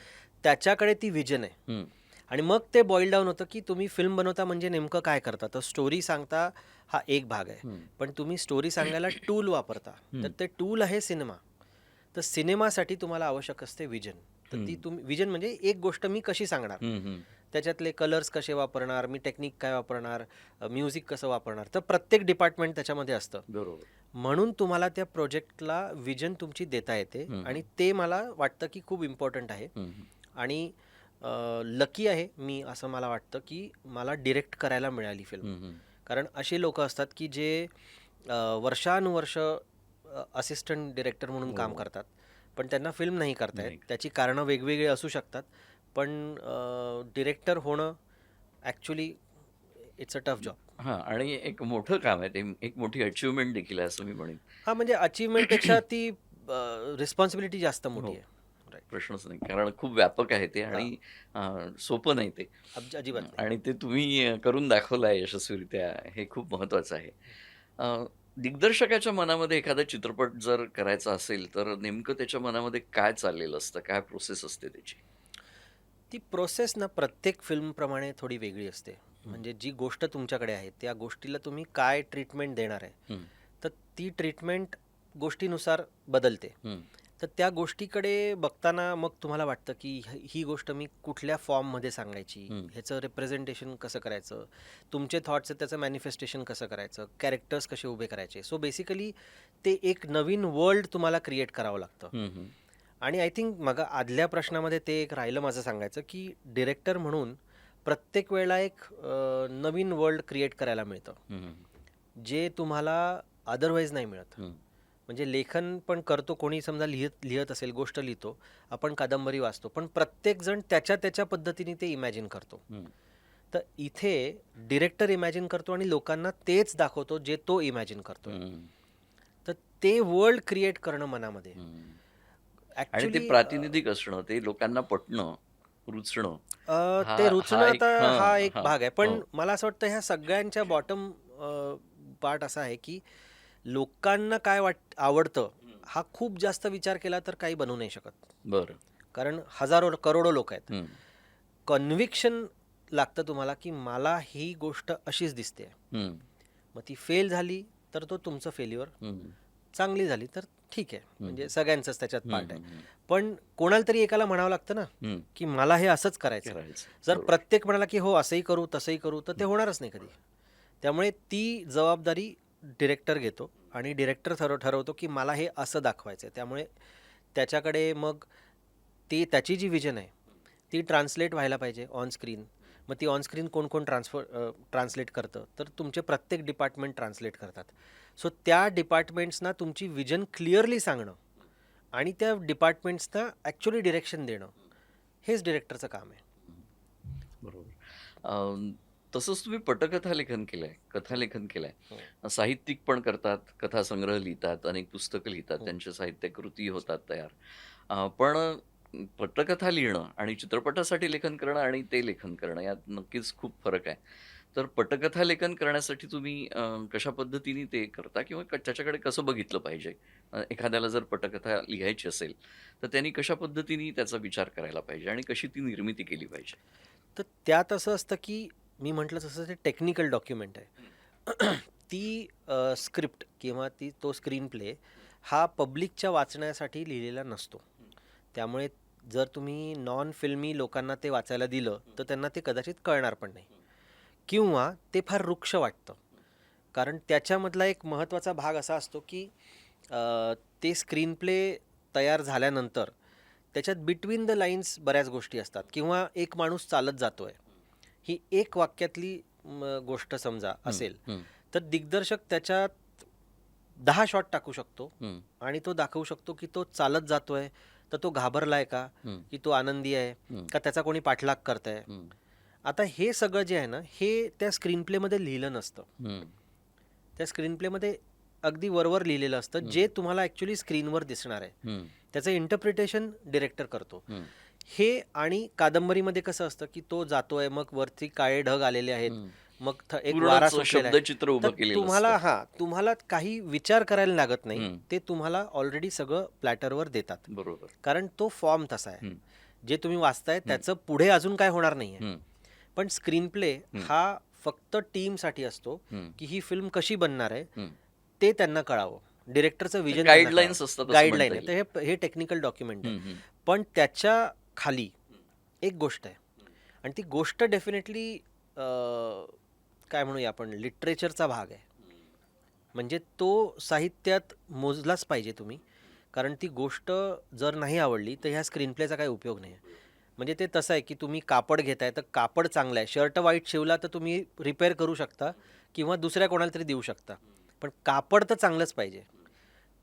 त्याच्याकडे ती विजन आहे. आणि मग ते बॉईल डाऊन होतं की तुम्ही फिल्म बनवता म्हणजे नेमकं काय करता. तर स्टोरी सांगता हा एक भाग आहे, पण तुम्ही स्टोरी सांगायला टूल वापरता, तर ते टूल आहे सिनेमा. तर सिनेमासाठी तुम्हाला आवश्यक असते विजन. तर ती तुम्ही विजन म्हणजे एक गोष्ट मी कशी सांगणार, त्याच्यातले कलर्स कसे वापरणार, मी टेक्निक काय वापरणार, म्युझिक कसं वापरणार. तर प्रत्येक डिपार्टमेंट त्याच्यामध्ये असतं. बरोबर. म्हणून तुम्हाला त्या प्रोजेक्टला विजन तुमची देता येते आणि ते मला वाटतं की खूप इम्पॉर्टंट आहे. आणि लकी आहे मी, असं मला वाटतं की मला डिरेक्ट करायला मिळाली फिल्म. कारण असे लोक असतात की जे वर्षानुवर्ष असिस्टंट डिरेक्टर म्हणून काम करतात, पण त्यांना फिल्म नाही करता येत. त्याची कारणं वेगवेगळी असू शकतात, पण डिरेक्टर होणं actually it's a tough job. हां, आणि एक मोठं काम आहे ते, एक मोठी अचीव्हमेंट देखील आहे असं मी म्हणेन. हां, म्हणजे अचीव्हमेंटपेक्षा ती रिस्पॉन्सिबिलिटी जास्त मोठी आहे. राईट. प्रश्नच नाही. कारण खूप व्यापक आहे ते आणि सोपं नाही ते. अजिबात नाही. आणि ते तुम्ही करून दाखवलं आहे यशस्वीरित्या, हे खूप महत्त्वाचं आहे. दिग्दर्शकाच्या मनामध्ये एखादा चित्रपट जर करायचा असेल, तर नेमकं त्याच्या मनामध्ये काय चाललेलं असतं? काय प्रोसेस असते त्याची? ती प्रोसेस ना प्रत्येक फिल्मप्रमाणे थोडी वेगळी असते. म्हणजे जी गोष्ट तुमच्याकडे आहे त्या गोष्टीला तुम्ही काय ट्रीटमेंट देणार आहे, तर ती ट्रीटमेंट गोष्टीनुसार बदलते. तर त्या गोष्टीकडे बघताना मग तुम्हाला वाटतं की ही गोष्ट मी कुठल्या फॉर्ममध्ये सांगायची, ह्याचं रिप्रेझेंटेशन कसं करायचं, तुमचे थॉट्स आहेत त्याचं मॅनिफेस्टेशन कसं करायचं, कॅरेक्टर्स कसे उभे करायचे. सो बेसिकली ते एक नवीन वर्ल्ड तुम्हाला क्रिएट करावं लागतं. आणि आय थिंक मग आदल्या प्रश्नामध्ये ते एक राहिलं माझं सांगायचं की डिरेक्टर म्हणून प्रत्येक वेळेला एक नवीन वर्ल्ड क्रिएट करायला मिळतं, जे तुम्हाला अदरवाईज नाही मिळत. म्हणजे लेखन पण करतो कोणी, समजा लिहत असेल, गोष्ट लिहितो, आपण कादंबरी वाचतो, पण प्रत्येकजण त्याच्या त्याच्या पद्धतीने ते इमॅजिन करतो. तर इथे डिरेक्टर इमॅजिन करतो आणि लोकांना तेच दाखवतो जे तो इमॅजिन करतो. तर ते वर्ल्ड क्रिएट करणं मनामध्ये आणि ते प्रातिनिधिक असणं, ते लोकांना पटणं, रुचणं, ते रुचणं हा एक आता हा एक हां, भाग आहे. पण हो. मला असं वाटतं ह्या सगळ्यांच्या बॉटम पार्ट असा आहे की लोकांना काय आवडतं हा खूप जास्त विचार केला तर काही बनवू नाही शकत. बरं. कारण हजारो करोडो लोक आहेत. कन्व्हिक्शन लागतं तुम्हाला की मला ही गोष्ट अशीच दिसते. मग ती फेल झाली तर तो तुमचं फेल्युअर, चांगली झाली तर ठीक आहे, म्हणजे सगळ्यांचंच त्याच्यात पार्ट आहे. पण कोणाला तरी एकाला म्हणावं लागतं ना की मला हे असंच करायचं. जर प्रत्येक म्हणाला की हो असंही करू तसंही करू, तर ते होणारच नाही कधी. त्यामुळे ती जबाबदारी डिरेक्टर घेतो आणि डिरेक्टर ठरवतो की मला हे असं दाखवायचं आहे. त्यामुळे त्याच्याकडे मग त्याची जी विजन आहे ती ट्रान्सलेट व्हायला पाहिजे ऑन स्क्रीन. मग ती ऑन स्क्रीन कोण कोण ट्रान्सलेट करतं, तर तुमचे प्रत्येक डिपार्टमेंट ट्रान्सलेट करतात. सो त्या डिपार्टमेंट्सना तुमची विजन क्लिअरली सांगणं आणि त्या डिपार्टमेंट्सना ॲक्च्युली डिरेक्शन देणं, हेच डिरेक्टरचं काम आहे. बरोबर. तसंच तुम्ही पटकथा लेखन केलंय, कथालेखन केलंय. हो, साहित्यिक पण करतात, कथासंग्रह लिहितात, अनेक पुस्तकं लिहितात, हो. त्यांच्या साहित्यकृती होतात तयार. पण पटकथा लिहिणं आणि चित्रपटासाठी लेखन करणं आणि ते लेखन करणं यात नक्कीच खूप फरक आहे. तर पटकथा लेखन करण्यासाठी तुम्ही कशा पद्धतीने ते करता किंवा त्याच्याकडे कसं बघितलं पाहिजे? एखाद्याला जर पटकथा लिहायची असेल, तर त्यांनी कशा पद्धतीने त्याचा विचार करायला पाहिजे आणि कशी ती निर्मिती केली पाहिजे? तर त्यात असं असतं की मी म्हटलं तसं ते टेक्निकल डॉक्युमेंट आहे. ती स्क्रिप्ट किंवा तो स्क्रीन प्ले हा पब्लिकच्या वाचण्यासाठी लिहिलेला नसतो. त्यामुळे जर तुम्ही नॉन फिल्मी लोकांना ते वाचायला दिलं तर त्यांना ते कदाचित कळणार पण नाही, किंवा ते फार रुक्ष वाटतं. कारण त्याच्यामधला एक महत्त्वाचा भाग असा असतो की ते स्क्रीन प्ले तयार झाल्यानंतर त्याच्यात बिटवीन द लाईन्स बऱ्याच गोष्टी असतात, किंवा एक माणूस चालत जातोय, ही एक वाक्यातली गोष्ट समजा हं, असेल, हं, तर दिग्दर्शक त्याच्यात 10 शॉट टाकू शकतो हं, आणि तो दाखवू शकतो की तो चालत जातोय, तर तो घाबरलाय का, हं, की तो आनंदी आहे, हं, का त्याचा कोणी पाठलाग करतंय. हं, आता हे सगळं जे आहे ना, हे त्या स्क्रीन प्लेमध्ये लिहिलं नसतं. हं, त्या स्क्रीन प्लेमध्ये अगदी वरवर लिहिलेलं असतं, हं, जे तुम्हाला ॲक्च्युली स्क्रीनवर दिसणार आहे. हं, त्याचं इंटरप्रिटेशन डिरेक्टर करतो. हं, हे आणि कादंबरीमध्ये कसं असतं की तो जातोय, मग वरती काळे ढग आलेले आहेत, हं. मग एक वारा पूर्णच सुटलेला आहे. शब्दचित्र तर उभं केलेलं असतं. तुम्हाला काही विचार करायला लागत नाही, हं, ते तुम्हाला ऑलरेडी सगळं प्लॅटरवर देतात. बरोबर. कारण तो फॉर्म तसा आहे, हं, जे तुम्ही वाचताय हं, त्याचं पुढे अजून काय होणार नाही आहे. हं, पण स्क्रीन प्ले हं, हा फक्त टीमसाठी असतो, हं, की ही फिल्म कशी बनणार आहे हं. ते त्यांना कळावं, डिरेक्टरचं विजन त्यांना कळावं. गाईडलाईन्स असतात असं गाईडलाईन म्हणता आहे, येईल. तर हे टेक्निकल डॉक्युमेंट आहे. हं, हं, पण त्याच्या खाली एक गोष्ट आहे, आणि ती गोष्ट डेफिनेटली काय म्हणूया आपण, लिटरेचरचा भाग आहे. म्हणजे तो साहित्यात मोजलाच पाहिजे तुम्ही, कारण ती गोष्ट जर नाही आवडली तर ह्या स्क्रीन प्लेचा काही उपयोग नाही आहे. म्हणजे ते तसं आहे की तुम्ही कापड घेताय, तर कापड चांगलं आहे, शर्ट वाईट शिवला तर तुम्ही रिपेअर करू शकता किंवा दुसऱ्या कोणाला तरी देऊ शकता, पण कापड तर चांगलंच पाहिजे.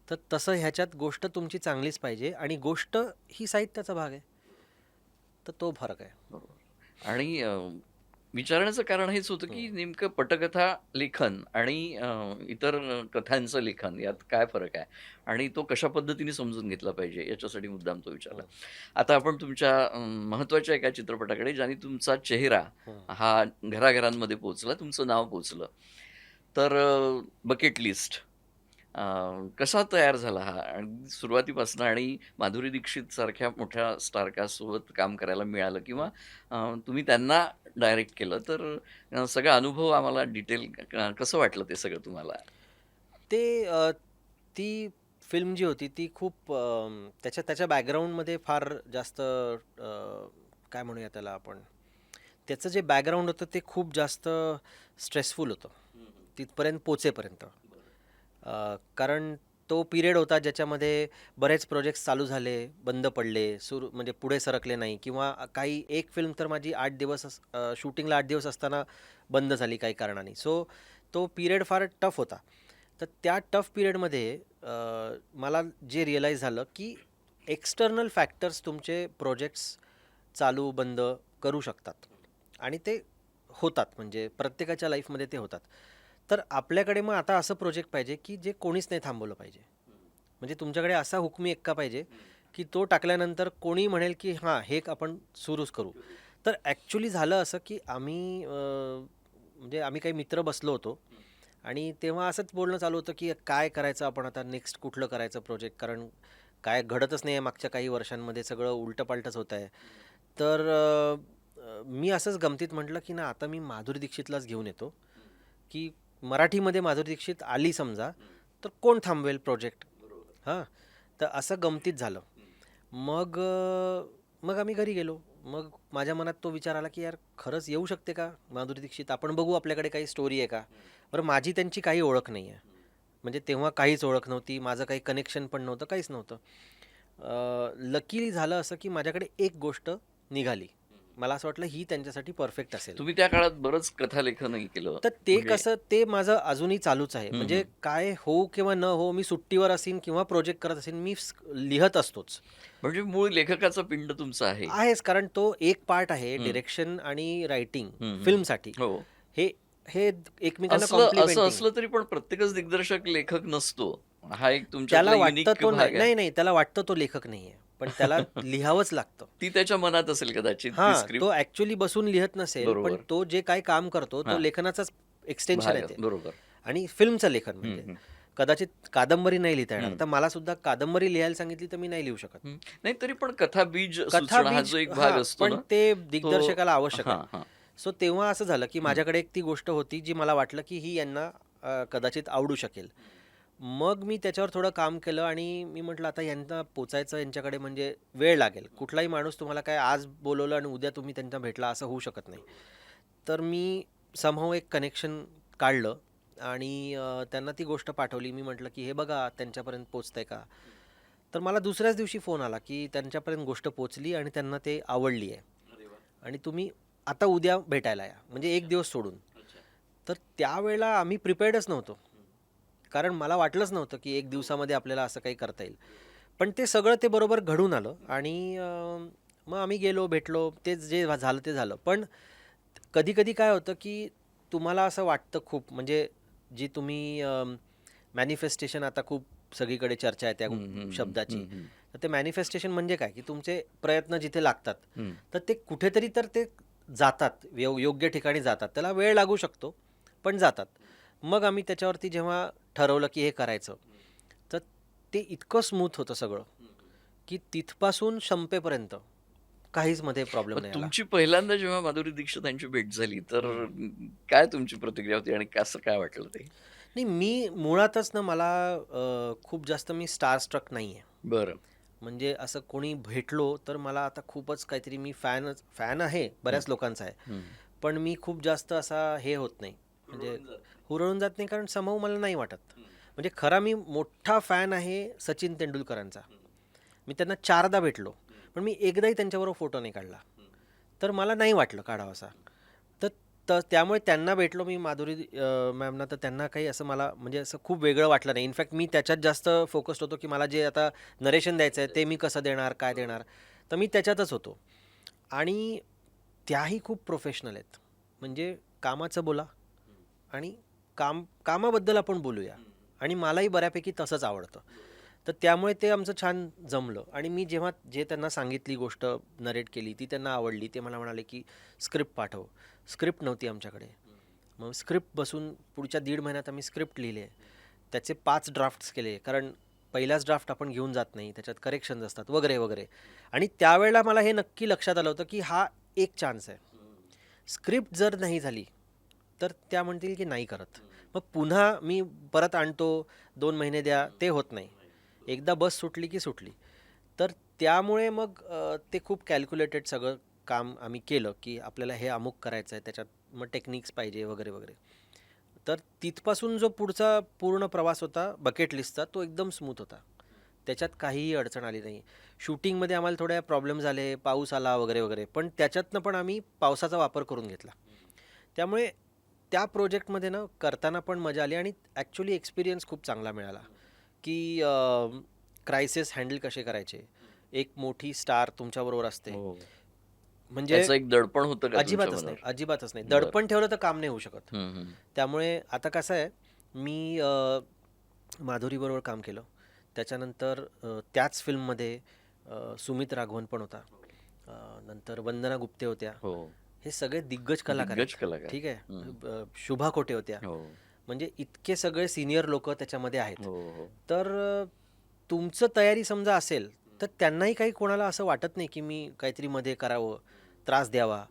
तर तसं ह्याच्यात गोष्ट तुमची चांगलीच पाहिजे, आणि गोष्ट ही साहित्याचा भाग आहे. तर तो फरक आहे. बरोबर. आणि विचारण्याचं कारण हेच होतं, की हं. नेमकं पटकथा लेखन आणि इतर कथांचं लेखन यात काय फरक आहे? आणि तो कशा पद्धतीने समजून घेतला पाहिजे याच्यासाठी मुद्दाम तो विचारला. हं. आता आपण तुमच्या महत्त्वाच्या एका चित्रपटाकडे ज्याने तुमचा चेहरा हं. हा घराघरांमध्ये पोहोचला, तुमचं नाव पोहोचलं. तर बकेट लिस्ट कसा तयार झाला हा? आणि सुरुवातीपासून आणि माधुरी दीक्षित सारख्या मोठ्या स्टारकास्टसोबत काम करायला मिळालं किंवा तुम्ही त्यांना डायरेक्ट केलं, तर सगळा अनुभव आम्हाला डिटेल कसं वाटलं ते सगळं तुम्हाला? ते ती फिल्म जी होती ती खूप त्याच्या त्याच्या बॅकग्राऊंडमध्ये फार जास्त काय म्हणूया त्याला आपण, त्याचं जे बॅकग्राऊंड होतं ते खूप जास्त स्ट्रेसफुल होतं तिथपर्यंत पोचेपर्यंत. कारण तो पिरियड होता ज्याच्यामध्ये बरेच प्रोजेक्ट्स चालू झाले, बंद पडले, सुरू म्हणजे पुढे सरकले नाही, किंवा काही एक फिल्म तर माझी 8 दिवस शूटिंगला 8 दिवस असताना बंद झाली काही कारणाने. सो तो पिरियड फार टफ होता. तर त्या टफ पिरियडमध्ये मला जे रिअलाईज झालं की एक्सटर्नल फॅक्टर्स तुमचे प्रोजेक्ट्स चालू बंद करू शकतात, आणि ते होतात, म्हणजे प्रत्येकाच्या लाईफमध्ये ते होतात. तर आपल्याकडे मग आता असं प्रोजेक्ट पाहिजे की जे कोणीच नाही थांबवलं पाहिजे. म्हणजे तुमच्याकडे असा हुकमी एक्का पाहिजे की तो टाकल्यानंतर कोणी म्हणेल की हां, हे आपण सुरूच करू. तर ॲक्च्युली झालं असं की आम्ही म्हणजे आम्ही काही मित्र बसलो होतो, आणि तेव्हा असंच बोलणं चालू होतं की काय करायचं आपण आता, नेक्स्ट कुठलं करायचं प्रोजेक्ट, कारण काय घडतच नाही आहे मागच्या काही वर्षांमध्ये, सगळं उलटंपालटंच होत आहे. तर मी असंच गमतीत म्हटलं की ना, आता मी माधुरी दीक्षितलाच घेऊन येतो, की मराठीमध्ये माधुरी दीक्षित आली समजा, तर कोण थांबवेल प्रोजेक्ट. हां, तर असं गमतीत झालं. मग आम्ही घरी गेलो. मग माझ्या मनात तो विचार आला की यार, खरंच येऊ शकते का माधुरी दीक्षित, आपण बघू आपल्याकडे काही स्टोरी आहे का. बरं, माझी त्यांची काही ओळख नाही आहे, म्हणजे तेव्हा काहीच ओळख नव्हती, माझं काही कनेक्शन पण नव्हतं, काहीच नव्हतं. लकीली झालं असं की माझ्याकडे एक गोष्ट निघाली, मला असं वाटलं ही त्यांच्यासाठी परफेक्ट असेल. तुम्ही त्या काळात बरंच कथालेखनही केलं. तर ते म्हणजे कसं ते माझं अजूनही चालूच आहे. हं, म्हणजे हं. काय हो किंवा न हो, मी सुट्टीवर असीन किंवा प्रोजेक्ट करत असेन, मी लिहत असतोच. म्हणजे मूळ लेखकाचा पिंड तुमचा आहे. आहेच, कारण तो एक पार्ट आहे हं, डिरेक्शन आणि रायटिंग हं, हं. फिल्मसाठी. हो. हे हे एकमेकांना असं कॉम्प्लिमेंटिंग आहे. असलं तरी पण प्रत्येकच दिग्दर्शक लेखक नसतो. हा एक त्याला तुमच्यातला वाटतं युनिक तो भाग आहे. नाही, नाही, त्याला वाटतं तो लेखक नाहीये. पण त्याला लिहावंच लागतं. ती त्याच्या मनात असेल कदाचित ती हां, तो स्क्रिप्ट. ॲक्चुअली बसून लिहत नसेल, पण बरोबर. तो जे काही काम करतो, तो हां. लेखनाचाच एक्सटेन्शन आहे भाग ते. बरोबर. आणि फिल्मचं लेखन हं, म्हणजे. हं, कदाचित कादंबरी नाही लिहिता येणार. हं, तर मला सुद्धा कादंबरी लिहायला सांगितली तर मी नाही लिहू शकत. हं. नाही तरी पण कथाबीज कथा सुचणं हा बीज जो एक भाग हां, असतो पण ना, ते तो दिग्दर्शकाला आवश्यक आहे. हां, हां. सो तेव्हा असं झालं, की हं. माझ्याकडे एक ती गोष्ट होती, जी मला वाटलं, की ही यांना कदाचित आवडू शकेल. मग मी त्याच्यावर थोडं काम केलं आणि मी म्हटलं आता यांना पोचायचं यांच्याकडे म्हणजे वेळ लागेल. कुठलाही माणूस तुम्हाला काय आज बोलवलं आणि उद्या तुम्ही त्यांना भेटला असं होऊ शकत नाही. तर मी समहाऊ एक कनेक्शन काढलं आणि त्यांना ती गोष्ट पाठवली. मी म्हटलं, की "हे बघा त्यांच्यापर्यंत पोहोचतंय का?" तर मला दुसऱ्याच दिवशी फोन आला, की त्यांच्यापर्यंत गोष्ट पोहोचली आणि त्यांना ते आवडली आहे आणि तुम्ही आता उद्या भेटायला या. म्हणजे 1 दिवस सोडून. तर त्यावेळेला आम्ही प्रिपेअर्डच नव्हतो. कारण मला वाटलंच नव्हतं, की 1 दिवसामध्ये आपल्याला असं काही करता येईल. पण ते सगळं ते बरोबर घडून आलं आणि मग आम्ही गेलो, भेटलो. ते जे झालं ते झालं. पण कधी-कधी काय होतं, की तुम्हाला असं वाटतं खूप म्हणजे जी तुम्ही मॅनिफेस्टेशन आता खूप सगळीकडे चर्चा आहे त्या हं, हं, हं, शब्दाची. हं, हं, तर ते मॅनिफेस्टेशन म्हणजे काय, की तुमचे प्रयत्न जिथे लागतात, हं. तर ते कुठेतरी तर ते जातात, योग्य ठिकाणी जातात. त्याला वेळ लागू शकतो, पण जातात. मग आम्ही त्याच्यावरती जेव्हा ठरवलं, की हे करायचं, तर ते इतकं स्मूथ होतं सगळं, की तिथपासून संपेपर्यंत काहीच मध्ये प्रॉब्लेम मग नाही आला. तुमची पहिल्यांदा जेव्हा माधुरी दीक्षित यांची भेट झाली, तर हं. काय तुमची प्रतिक्रिया होती आणि कसं काय वाटलं ते? नाही, मी मुळातच ना मला खूप जास्त मी स्टार स्ट्रक नाही आहे. बरं. म्हणजे असं कोणी भेटलो तर मला आता खूपच काहीतरी मी फॅन आहे, हं, बऱ्याच लोकांचा आहे. हं. पण मी खूप जास्त असा हे होत नाही. म्हणजे हुरळून जात नाही कारण समहाऊ मला नाही वाटत. म्हणजे खरा मी मोठा फॅन आहे सचिन तेंडुलकरांचा. मी त्यांना 4दा भेटलो. पण मी एकदाही त्यांच्याबरोबर फोटो नाही काढला. तर मला नाही वाटलं काढावासा. तर त्यामुळे त्यांना भेटलो मी माधुरी मॅमना तर त्यांना काही असं मला म्हणजे असं खूप वेगळं वाटलं नाही. इनफॅक्ट मी त्याच्यात जास्त फोकस्ड होतो, की मला जे आता नरेशन द्यायचं आहे ते मी कसं देणार, काय देणार? तर मी त्याच्यातच होतो. आणि त्याही खूप प्रोफेशनल आहेत. म्हणजे कामाचं बोला आणि कामाबद्दल आपण बोलूया आणि मलाही बऱ्यापैकी तसंच आवडतं. तर त्यामुळे ते आमचं छान जमलं आणि मी जेव्हा त्यांना सांगितली गोष्ट नरेट केली, ती त्यांना आवडली. ते मला म्हणाले, की "स्क्रिप्ट पाठव." स्क्रिप्ट नव्हती आमच्याकडे. मग स्क्रिप्ट बसून पुढच्या 1.5 महिन्यात आम्ही स्क्रिप्ट लिहिले. त्याचे 5 ड्राफ्ट्स केले. कारण पहिलाच ड्राफ्ट आपण घेऊन जात नाही. त्याच्यात करेक्शन्स असतात वगैरे, वगैरे. आणि त्यावेळेला मला हे नक्की लक्षात आलं होतं, की हा एक चान्स आहे. स्क्रिप्ट जर नाही झाली, तर त्या म्हणतील की नाही करत. मग पुन्हा मी परत आणतो, 2 महिने द्या, ते होत नाही. एकदा बस सुटली की सुटली. तर त्यामुळे मग ते खूप कॅल्क्युलेटेड सगळं काम आम्ही केलं, की आपल्याला हे अमुक करायचं आहे, त्याच्यात मग टेक्निक्स पाहिजे वगैरे, वगैरे. तर तिथपासून जो पुढचा पूर्ण प्रवास होता बकेट लिस्टचा, तो एकदम स्मूथ होता. त्याच्यात काहीही अडचण आली नाही. शूटिंगमध्ये आम्हाला थोड्या प्रॉब्लेम्स आले, पाऊस आला वगैरे, वगैरे. पण त्याच्यातनं पण आम्ही पावसाचा वापर करून घेतला. त्यामुळे त्या प्रोजेक्टमध्ये ना करताना पण मजा आली आणि ॲक्च्युली एक्सपिरियन्स खूप चांगला मिळाला, की क्रायसिस हँडल कसे करायचे. एक मोठी स्टार तुमच्याबरोबर असते. हो. म्हणजे त्याचं एक दडपण होतं का तुमच्या अजिबातच नाही, मनावर? अजिबातच नाही. बरं. दडपण ठेवलं तर काम नाही होऊ शकत. हं, हं. त्यामुळे आता कसं आहे, मी माधुरीबरोबर काम केलं. त्याच्यानंतर त्याच फिल्ममध्ये सुमित राघवन पण होता. नंतर वंदना गुप्ते होत्या. हो. हे सगळे दिग्गज कलाकार दिग्गज आहेत. कलाकार. ठीक आहे. हं. शुभा खोटे होत्या. हो. म्हणजे इतके सगळे सीनियर लोकं त्याच्यामध्ये आहेत. हो, हो. तर तुमचं तयारी समजा असेल, तर त्यांनाही काही कोणाला असं वाटत नाही, की मी काहीतरी मध्ये करावं, त्रास द्यावा,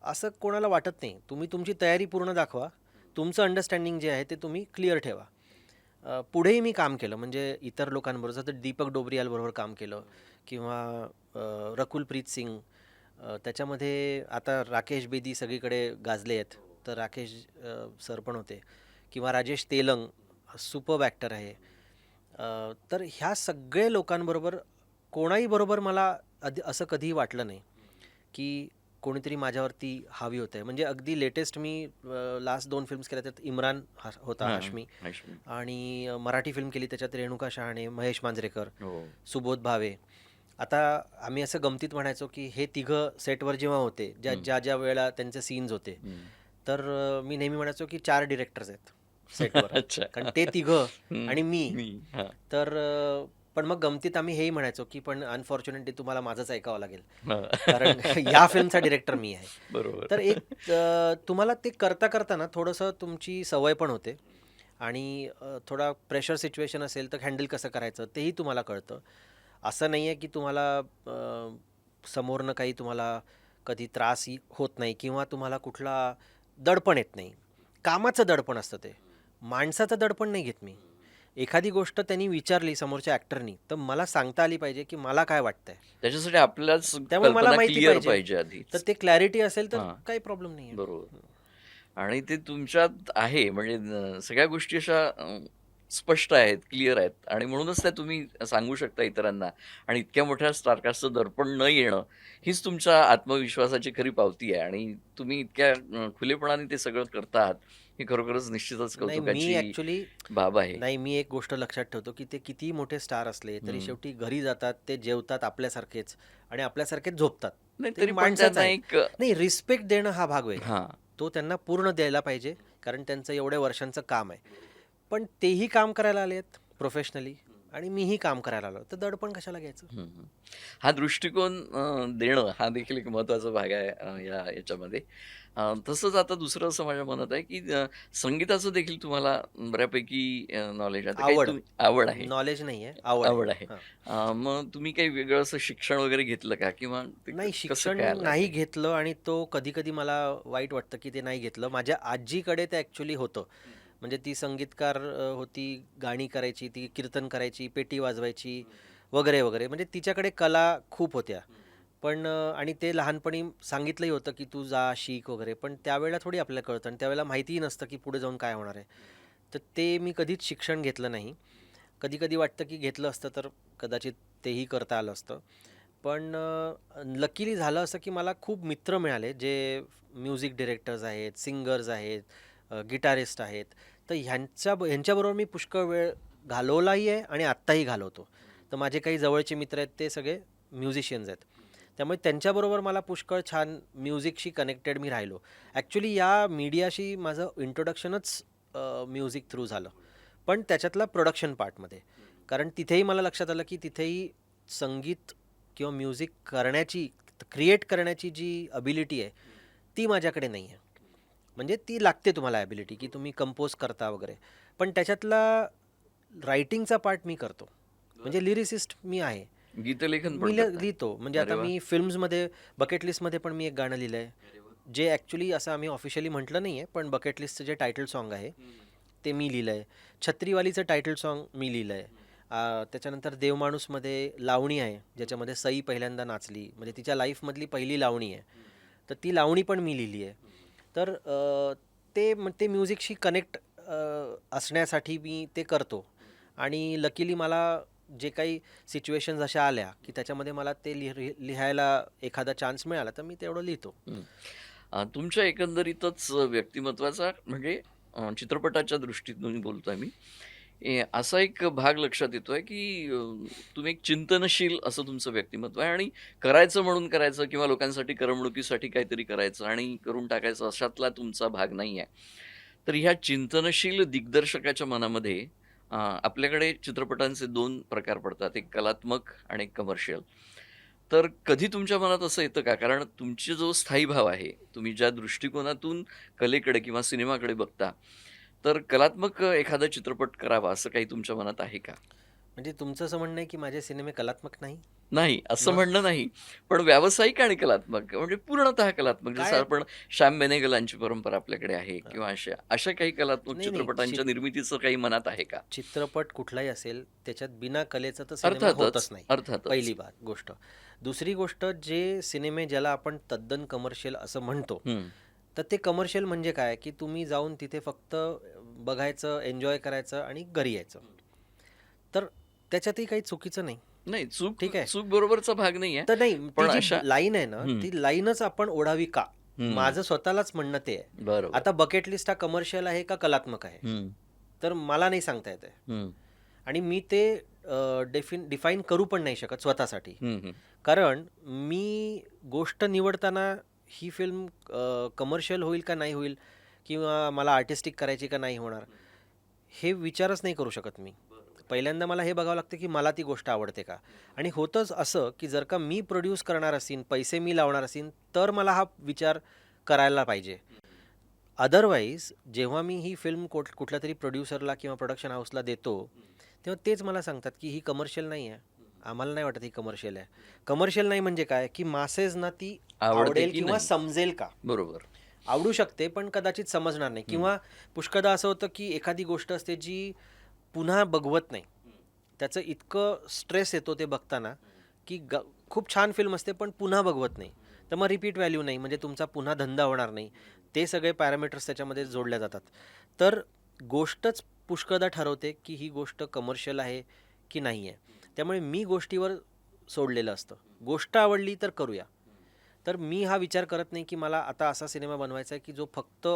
असं कोणाला वाटत नाही. तुम्ही तुमची तयारी पूर्ण दाखवा. तुमचं अंडरस्टँडिंग जे आहे ते तुम्ही क्लिअर ठेवा. पुढेही मी काम केलं म्हणजे इतर लोकांबरोबर जसं दीपक डोबरियालबरोबर काम केलं किंवा रकुल प्रीत सिंग. त्याच्यामध्ये आता राकेश बेदी सगळीकडे गाजले आहेत. तर राकेश सर पण होते किंवा राजेश तेलंग सुपर्ब ॲक्टर आहे. तर ह्या सगळे लोकांबरोबर कोणाही बरोबर मला असं कधीही वाटलं नाही, की कोणीतरी माझ्यावरती हावी होतंय. म्हणजे अगदी लेटेस्ट मी लास्ट 2 फिल्म्स केल्या त्यात इम्रान होता, हां, हाशमी, हाशमी. आणि मराठी फिल्म केली त्याच्यात रेणुका शहाणे, महेश मांजरेकर, हो. सुबोध भावे. आता आम्ही असं गमतीत म्हणायचो की हे तिघं सेटवर जेव्हा होते, ज्या ज्या वेळेला त्यांचे सीन्स होते, हं. तर मी नेहमी म्हणायचो की 4 डिरेक्टर्स आहेत सेटवर. अच्छा. कारण ते तिघं हं. आणि मी. मी. हां. तर पण मग गमतीत आम्ही हेही म्हणायचो की पण अनफॉर्च्युनेटली तुम्हाला माझंच ऐकावं लागेल. हां. कारण या फिल्मचा डिरेक्टर मी आहे. बरोबर. तर एक तुम्हाला ते करता करताना थोडंसं तुमची सवय पण होते, आणि थोडा प्रेशर सिच्युएशन असेल तर हँडल कसं करायचं तेही तुम्हाला कळतं. असं नाही आहे की तुम्हाला समोरनं काही तुम्हाला कधी होत नाही किंवा तुम्हाला कुठला दडपण येत नाही. कामाचं दडपण असतं ते. माणसाचं दडपण नाही घेत मी. एखादी गोष्ट त्यांनी विचारली समोरच्या ॲक्टरनी, तर मला सांगता आली पाहिजे की मला काय वाटतंय. त्याच्यासाठी आपल्याच त्यामुळे मला कल्पना माहिती क्लिअर पाहिजे. पाहिजे तर आधीच. ते क्लॅरिटी असेल तर हां. काही प्रॉब्लेम नाही आहे. बरोबर. आणि ते तुमच्यात आहे म्हणजे सगळ्या गोष्टी अशा स्पष्ट आहेत, क्लिअर आहेत आणि म्हणूनच त्या तुम्ही सांगू शकता इतरांना आणि इतक्या मोठ्या स्टारकास्टचं दडपण न येणं, हीच तुमच्या आत्मविश्वासाची खरी पावती आहे आणि तुम्ही इतक्या खुलेपणाने ते सगळं करता आहात, ही खरोखरच निश्चितच नाही, मी कौतुकाची ॲक्चुअली बाब आहे. नाही, मी एक गोष्ट लक्षात ठेवतो की ते कितीही मोठे स्टार असले तरी हं. शेवटी घरी जातात, ते जेवतात आपल्यासारखेच आणि आपल्यासारखेच झोपतात. नाही ते तरी पण माणसंच त्यांना आहेत. एक नाही, रिस्पेक्ट देणं हा भाग वेगळा. हां. तो त्यांना पूर्ण द्यायला पाहिजे, कारण त्यांचं एवढ्या वर्षांचं काम आहे. पण तेही काम करायला आलेत प्रोफेशनली आणि मीही काम करायला आलो, तर दडपण कशाला घ्यायचं? हं, हं. हा दृष्टिकोन देणं हा देखील एक महत्त्वाचा भाग आहे याच्यामध्ये. तसंच आता दुसरं असं माझ्या मनात आहे, की संगीताचं देखील तुम्हाला बऱ्यापैकी नॉलेज आहे. तर काही आवड. तुम्ही आवड आहे. नॉलेज नाही आहे, आवड आहे. आवड आहे. हां. मग तुम्ही काही वेगळं असं शिक्षण वगैरे घेतलं का? किंवा ते नाही, कसं शिक्षण काय आलं नाही ते? घेतलं आणि तो कधी-कधी मला वाईट वाटतं, की ते नाही घेतलं. माझ्या आजीकडे ते ॲक्चुअली होतं. म्हणजे ती संगीतकार होती, गाणी करायची, ती कीर्तन करायची, पेटी वाजवायची वगैरे, वगैरे. म्हणजे तिच्याकडे कला खूप होत्या. पण आणि ते लहानपणी सांगितलंही होतं, की "तू जा, शिक" वगैरे. पण त्यावेळेला थोडी आपल्याला कळतं आणि त्यावेळेला माहितीही नसतं, की पुढे जाऊन काय होणार आहे. तर ते मी कधीच शिक्षण घेतलं नाही. कधी-कधी वाटतं, की घेतलं असतं तर कदाचित तेही करता आलं असतं. पण लकीली झालं असं, की मला खूप मित्र मिळाले, जे म्युझिक डिरेक्टर्स आहेत, सिंगर्स आहेत, गिटारिस्ट आहेत. तर ह्यांच्याबरोबर मी पुष्कळ वेळ घालवलाही आहे आणि आत्ताही घालवतो. तर माझे काही जवळचे मित्र आहेत ते सगळे म्युझिशियन्स आहेत. त्यामुळे त्यांच्याबरोबर मला पुष्कळ छान म्युझिकशी कनेक्टेड मी राहिलो. ॲक्चुअली या मीडियाशी माझं इंट्रोडक्शनच म्युझिक थ्रू झालं. पण त्याच्यातला प्रोडक्शन पार्टमध्ये. कारण तिथेही मला लक्षात आलं, की तिथेही संगीत किंवा म्युझिक करण्याची, क्रिएट करण्याची जी अबिलिटी आहे, ती माझ्याकडे नाही आहे. म्हणजे ती लागते तुम्हाला ॲबिलिटी, की तुम्ही कंपोज करता वगैरे. पण त्याच्यातला रायटिंगचा पार्ट मी करतो. म्हणजे लिरिसिस्ट मी आहे. गीतलेखन मी पण करता? लिहितो. म्हणजे अरे आता वाह! मी फिल्म्समध्ये बकेट लिस्टमध्ये पण मी एक गाणं लिहिलं आहे. जे ॲक्चुअली असं आम्ही ऑफिशियली म्हटलं नाही आहे, पण बकेट लिस्टचं जे टायटल सॉन्ग आहे, ते मी लिहिलं आहे. छत्रीवालीचं टायटल सॉन्ग मी लिहिलं आहे. त्याच्यानंतर देवमाणूसमध्ये लावणी आहे, ज्याच्यामध्ये सई पहिल्यांदा नाचली. म्हणजे तिच्या लाईफमधली पहिली लावणी आहे. तर ती लावणी पण मी लिहिली आहे. तर ते म्युझिकशी कनेक्ट असण्यासाठी मी ते करतो. आणि लकीली मला जे काही सिच्युएशन्स अशा आल्या, की त्याच्यामध्ये मला ते लिहायला एखादा चान्स मिळाला, तर मी तेवढं लिहितो. हं. तुमच्या एकंदरीतच व्यक्तिमत्त्वाचा म्हणजे चित्रपटाच्या दृष्टीतून बोलतोय मी. असा एक भाग लक्षात येतोय, की तुम्ही एक चिंतनशील असं तुमचं व्यक्तिमत्व आहे आणि करायचं म्हणून करायचं किंवा लोकांसाठी करमणुकीसाठी काहीतरी करायचं आणि करून टाकायचं अशातला तुमचा भाग नाही आहे. तर ह्या चिंतनशील दिग्दर्शकाच्या मनामध्ये आपल्याकडे चित्रपटांचे 2 प्रकार पडतात. एक कलात्मक आणि एक कमर्शियल. तर कधी तुमच्या मनात असं येतं का? कारण तुमचा जो स्थायी भाव आहे, तुम्ही ज्या दृष्टिकोनातून कलेकडे किंवा सिनेमाकडे बघता, तर कलात्मक एखादा चित्रपट करावा असं काही तुमच्या मनात आहे का? म्हणजे तुमचं असं म्हणणं आहे, की माझे सिनेमे कलात्मक नाही? नाही, असं मग म्हणणं नाही. पण व्यावसायिक आणि कलात्मक म्हणजे पूर्णतः कलात्मक. जसं काय आपण श्याम बेनेगलांची परंपरा आपल्याकडे आहे अ, किंवा अशा अशा काही कलात्मक नाही, नाही. चित्रपटांच्या निर्मितीचं काही मनात आहे का? चित्रपट कुठलाही असेल, त्याच्यात बिना कलेचा तर सिनेमा अर्थातच, होतच नाही. अर्थातच. पहिली गोष्ट. दुसरी गोष्ट, जे सिनेमे ज्याला आपण तद्दन कमर्शियल असं म्हणतो, हं. तर ते कमर्शियल म्हणजे काय, की तुम्ही जाऊन तिथे फक्त बघायचं, एन्जॉय करायचं आणि घरी यायचं. तर त्याच्यातही काही चुकीचं नाही. नाही, चूक ठीक आहे. चूक बरोबरचा भाग नाहीये. तर नाही, ती पण जी अशा लाईन आहे ना, हं, ती लाईनच आपण ओढावी का? हं. माझं स्वतःलाच म्हणणं ते आहे. बरोबर. आता बकेट लिस्ट हा कमर्शियल आहे का कलात्मक आहे? हं, तर मला नाही सांगता येत आहे. हं, आणि मी ते डिफाईन करू पण नाही शकत स्वतःसाठी. हं, हं. कारण मी गोष्ट निवडताना ही फिल्म कमर्शियल होईल का नाही होईल किंवा मला आर्टिस्टिक करायची का नाही होणार, हे विचारच नाही करू शकत मी. पहिल्यांदा मला हे बघावं लागतं की मला ती गोष्ट आवडते का? आणि होतंच असं की जर का मी प्रोड्यूस करणार असीन, पैसे मी लावणार असीन, तर मला हा विचार करायला पाहिजे. अदरवाईज जेव्हा मी ही फिल्म कुठल्या तरी प्रोड्युसरला किंवा प्रोडक्शन हाऊसला देतो, तेव्हा तेच मला सांगतात की ही कमर्शियल नाही आहे. आम्हाला नाही वाटत ही कमर्शियल आहे. कमर्शियल नाही म्हणजे काय, की मासेसना ती आवडते आवडेल की किंवा नाही? समजेल का? बरोबर. आवडू शकते, पण कदाचित समजणार नाही. हं. किंवा पुष्कळदा असं होतं की एखादी गोष्ट असते जी पुन्हा बघवत नाही. त्याचं इतकं स्ट्रेस येतो ते बघताना की खूप छान फिल्म असते पण पुन्हा बघवत नाही. तर मग रिपीट व्हॅल्यू नाही, म्हणजे तुमचा पुन्हा धंदा होणार नाही. ते सगळे पॅरामीटर्स त्याच्यामध्ये जोडल्या जातात. तर गोष्टच पुष्कळदा ठरवते की ही गोष्ट कमर्शियल आहे की नाही आहे. त्यामुळे मी गोष्टीवर सोडलेलं असतं. गोष्ट आवडली तर करूया. तर मी हा विचार करत नाही की मला आता असा सिनेमा बनवायचा आहे की जो फक्त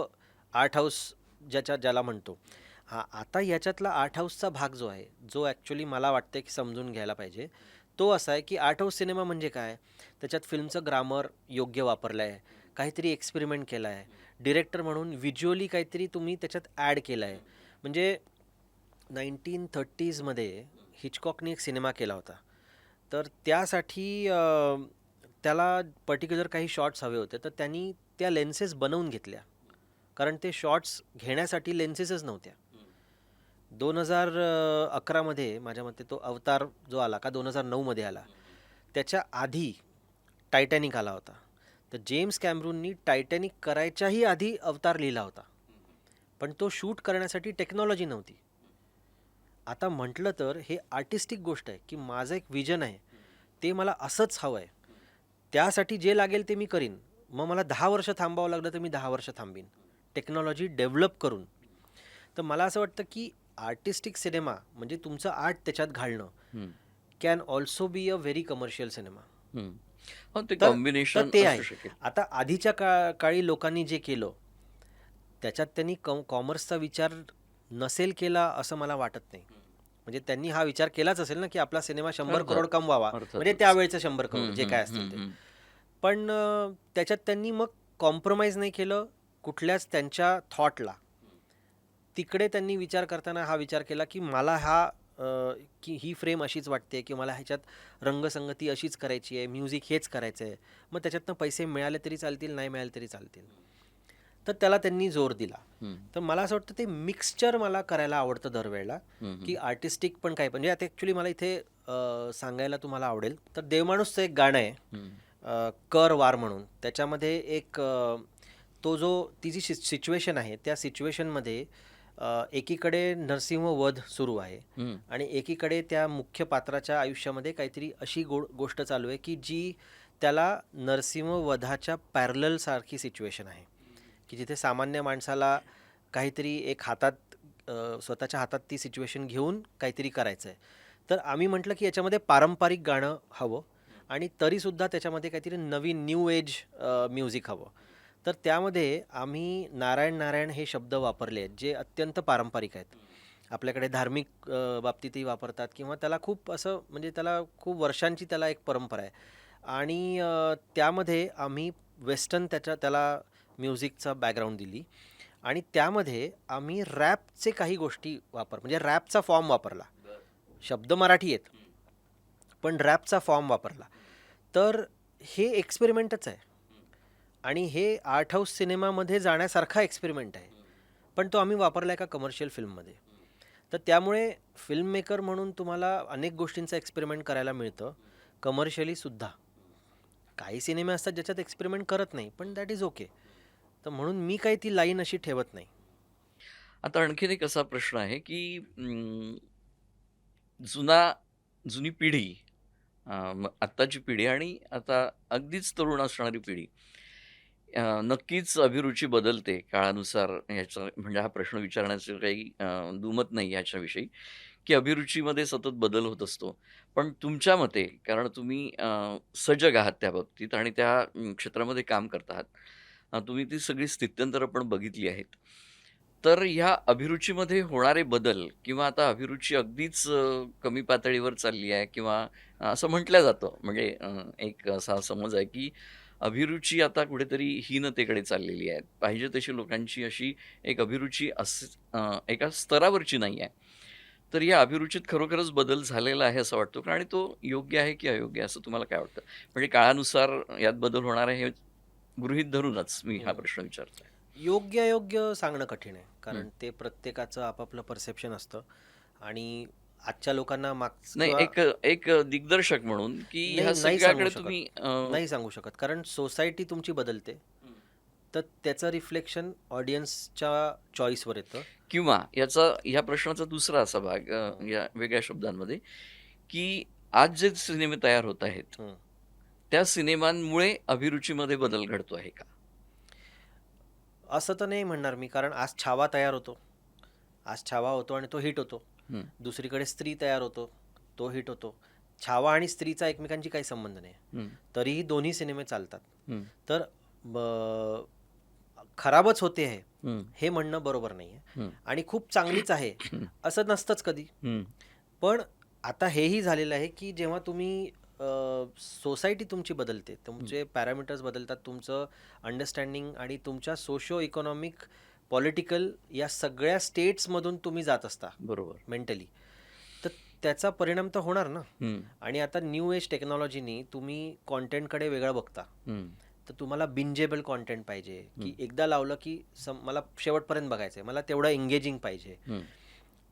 आर्ट हाऊस ज्याला म्हणतो. हां, आता याच्यातला आर्ट हाऊसचा भाग जो आहे, जो ॲक्च्युली मला वाटतं की समजून घ्यायला पाहिजे, तो असा आहे की आर्ट हाऊस सिनेमा म्हणजे काय? त्याच्यात फिल्मचं ग्रामर योग्य वापरलं आहे, काहीतरी एक्सपेरिमेंट केला आहे, डिरेक्टर म्हणून व्हिज्युअली काहीतरी तुम्ही त्याच्यात ॲड केलं आहे. म्हणजे 1930मध्ये हिचकॉकने एक सिनेमा केला होता. तर त्यासाठी त्याला पर्टिक्युलर काही शॉट्स हवे होते, तर त्यांनी त्या लेन्सेस बनवून घेतल्या. कारण ते शॉट्स घेण्यासाठी लेन्सेसच नव्हत्या. 2011मध्ये माझ्या मते तो अवतार जो आला का 2009मध्ये आला, त्याच्या आधी टायटॅनिक आला होता. तर जेम्स कॅमरूननी टायटॅनिक करायच्याही आधी अवतार लिहिला होता. पण तो शूट करण्यासाठी टेक्नॉलॉजी नव्हती. आता म्हटलं तर हे आर्टिस्टिक गोष्ट आहे की माझं एक विजन आहे, ते मला असंच हवं आहे. त्यासाठी जे लागेल ते मी करीन. मग मला 10 वर्ष थांबावं लागलं तर मी 10 वर्ष थांबीन, टेक्नॉलॉजी डेव्हलप करून. तर मला असं वाटतं की आर्टिस्टिक सिनेमा म्हणजे तुमचं आर्ट त्याच्यात घालणं हं, can also be a very commercial cinema. हं. हो, ते तर तर कॉम्बिनेशन ते असू आहे. शकेल. आता आधीच्या काळी लोकांनी जे केलं, त्याच्यात त्यांनी कॉमर्सचा विचार नसेल केला असं मला वाटत नाही. म्हणजे त्यांनी हा विचार केलाच असेल ना की आपला सिनेमा 100 अर्थात, करोड कमवावा, म्हणजे अर्थातच. त्यावेळेचं 100 करोड हं, जे हं, काय हं, असतील ते. हं. पण त्याच्यात त्यांनी मग कॉम्प्रोमाइज नाही केलं कुठल्याच त्यांच्या थॉटला. तिकडे त्यांनी विचार करताना हा विचार केला की मला की ही फ्रेम अशीच वाटते की मला ह्याच्यात रंगसंगती अशीच करायची आहे, म्युझिक हेच करायचं आहे. मग त्याच्यातनं पैसे मिळाले तरी चालतील, नाही मिळाले तरी चालतील. तर त्याला त्यांनी जोर दिला. हं, तर मला असं वाटतं ते मिक्सचर मला करायला आवडतं दरवेळेला, हं, की हं. आर्टिस्टिक पण काय, म्हणजे आता ॲक्च्युली मला इथे सांगायला तुम्हाला आवडेल. तर देवमाणूसचं एक गाणं आहे, हं. कर वार म्हणून. त्याच्यामध्ये एक तो जो ती जी सिच्युएशन आहे त्या सिच्युएशनमध्ये एकीकडे नरसिंहवध सुरू आहे हं. आणि एकीकडे त्या मुख्य पात्राच्या आयुष्यामध्ये काहीतरी अशी गोष्ट चालू आहे की जी त्याला नरसिंहवधाच्या पॅरलल सारखी सिच्युएशन आहे, की जिथे सामान्य माणसाला काहीतरी एक हातात स्वतःच्या हातात ती सिच्युएशन घेऊन काहीतरी करायचं आहे. तर आम्ही म्हटलं की याच्यामध्ये पारंपरिक गाणं हवं आणि तरीसुद्धा त्याच्यामध्ये काहीतरी नवीन न्यू एज म्युझिक हवं. तर त्यामध्ये आम्ही नारायण नारायण हे शब्द वापरले आहेत जे अत्यंत पारंपरिक आहेत. आपल्याकडे धार्मिक बाबतीतही वापरतात किंवा त्याला खूप असं, म्हणजे त्याला खूप वर्षांची त्याला एक परंपरा आहे. आणि त्यामध्ये आम्ही वेस्टर्न त्याला म्युझिकचा बॅकग्राऊंड दिली आणि त्यामध्ये आम्ही रॅपचे काही गोष्टी म्हणजे रॅपचा फॉर्म वापरला. शब्द मराठी आहेत पण रॅपचा फॉर्म वापरला. तर हे एक्सपेरिमेंटच आहे आणि हे आर्ट हाऊस सिनेमामध्ये जाण्यासारखा एक्सपेरिमेंट आहे, पण तो आम्ही वापरला एका कमर्शियल फिल्ममध्ये. तर त्यामुळे फिल्म मेकर म्हणून तुम्हाला अनेक गोष्टींचं एक्सपेरिमेंट करायला मिळतं, कमर्शियली सुद्धा. काही सिनेमे असतात ज्याच्यात एक्सपेरिमेंट करत नाही, पण दॅट इज ओके. तर म्हणून मी काही ती लाईन अशी ठेवत नाही. आता आणखीन एक असा प्रश्न आहे, की जुना जुनी पिढी मग आत्ताची पिढी आणि आता अगदीच तरुण असणारी पिढी नक्कीच अभिरुची बदलते काळानुसार. याचा म्हणजे हा प्रश्न विचारण्याचं काही दुमत नाही याच्याविषयी, की अभिरुचीमध्ये सतत बदल होत असतो. पण तुमच्या मते, कारण तुम्ही सजग आहात त्या बाबतीत आणि त्या क्षेत्रामध्ये काम करत आहात. तुम्ही ती सगळी स्थित्यंतरं पण बघितली आहेत. तर ह्या अभिरुचीमध्ये होणारे बदल किंवा आता अभिरुची अगदीच कमी पातळीवर चालली आहे किंवा असं म्हटलं जातं. म्हणजे एक असा समज आहे, की अभिरुची आता कुठेतरी हीनतेकडे चाललेली आहे. पाहिजे तशी लोकांची अशी एक अभिरुची एका स्तरावरची नाही आहे. तर या अभिरुचीत खरोखरच बदल झालेला आहे असं वाटतं का? आणि तो योग्य आहे की अयोग्य आहे असं तुम्हाला काय वाटतं? म्हणजे काळानुसार यात बदल होणार आहे हे गृहीत धरूनच मी हा हं. प्रश्न विचारतोय. योग्य अयोग्य सांगणं कठीण आहे. हं. कारण ते प्रत्येकाचं आपापलं परसेप्शन असतं आणि आजच्या लोकांना नाही, किंवा एक दिग्दर्शक म्हणून, की नाही, ह्या नाही सांगू सगळ्याकडे शकत. तुम्ही नाही सांगू शकत. कारण सोसायटी तुमची बदलते. हं. तर त्याचं रिफ्लेक्शन ऑडियन्सच्या चॉईसवर येतं. किंवा ह्या प्रश्नाचा दुसरा असा भाग हं, या वेगळ्या शब्दांमध्ये, की आज जे सिनेमे तयार होत आहेत, हं. त्या सिनेमांमुळे अभिरुचीमध्ये बदल घडतो आहे का? असं तर नाही म्हणणार मी. कारण आज छावा तयार होतो. आज छावा होतो आणि तो हिट होतो. हं, दुसरीकडे स्त्री तयार होतो. तो हिट होतो. छावा आणि स्त्रीचा एकमेकांशी काही संबंध नाही. हं, तरीही दोन्ही सिनेमे चालतात. हं, तर खराबच होते आहे, हं, हे म्हणणं बरोबर नाही आहे. हं, आणि खूप चांगलीच आहे, हं, असं नसतंच कधी. हं, पण आता हेही झालेलं आहे, की जेव्हा तुम्ही सोसायटी तुमची बदलते, हं. तुमचे पॅरामीटर्स बदलतात, तुमचं अंडरस्टँडिंग आणि तुमच्या सोशिओ इकॉनॉमिक, पॉलिटिकल या सगळ्या स्टेट्समधून तुम्ही जात असता बरोबर. मेंटली. तर त्याचा परिणाम तर होणार ना. हं, आणि आता न्यू एज टेक्नॉलॉजीनी तुम्ही कॉन्टेंटकडे वेगळं बघता. हं, तर तुम्हाला बिंजेबल कॉन्टेंट पाहिजे, हं, की एकदा लावलं की मला शेवटपर्यंत बघायचं आहे, मला तेवढं एंगेजिंग पाहिजे. हं,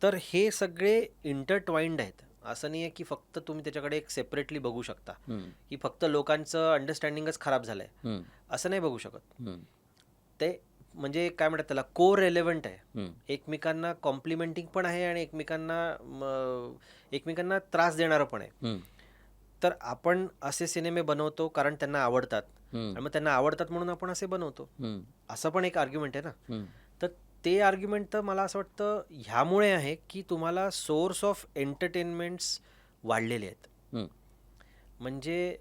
तर हे सगळे इंटरट्वाइंड आहेत. असं नाही आहे की फक्त तुम्ही त्याच्याकडे एक सेपरेटली बघू शकता, हं, की फक्त लोकांचं अंडरस्टँडिंगच खराब झालं आहे, हं, असं नाही बघू शकत. हं, ते म्हणजे काय म्हणतात त्याला, को रेलेव्हंट आहे. हं, एकमेकांना कॉम्प्लिमेंटिंग पण आहे आणि एकमेकांना त्रास देणारं पण आहे. हं, तर आपण असे सिनेमे बनवतो कारण त्यांना आवडतात हं, आणि मग त्यांना आवडतात म्हणून आपण असे बनवतो. हं, असं पण एक आर्ग्युमेंट आहे ना. हं, तर ते आर्ग्युमेंट तर मला असं वाटतं ह्यामुळे आहे की तुम्हाला सोर्स ऑफ एंटरटेनमेंट्स वाढलेले आहेत. हं, म्हणजे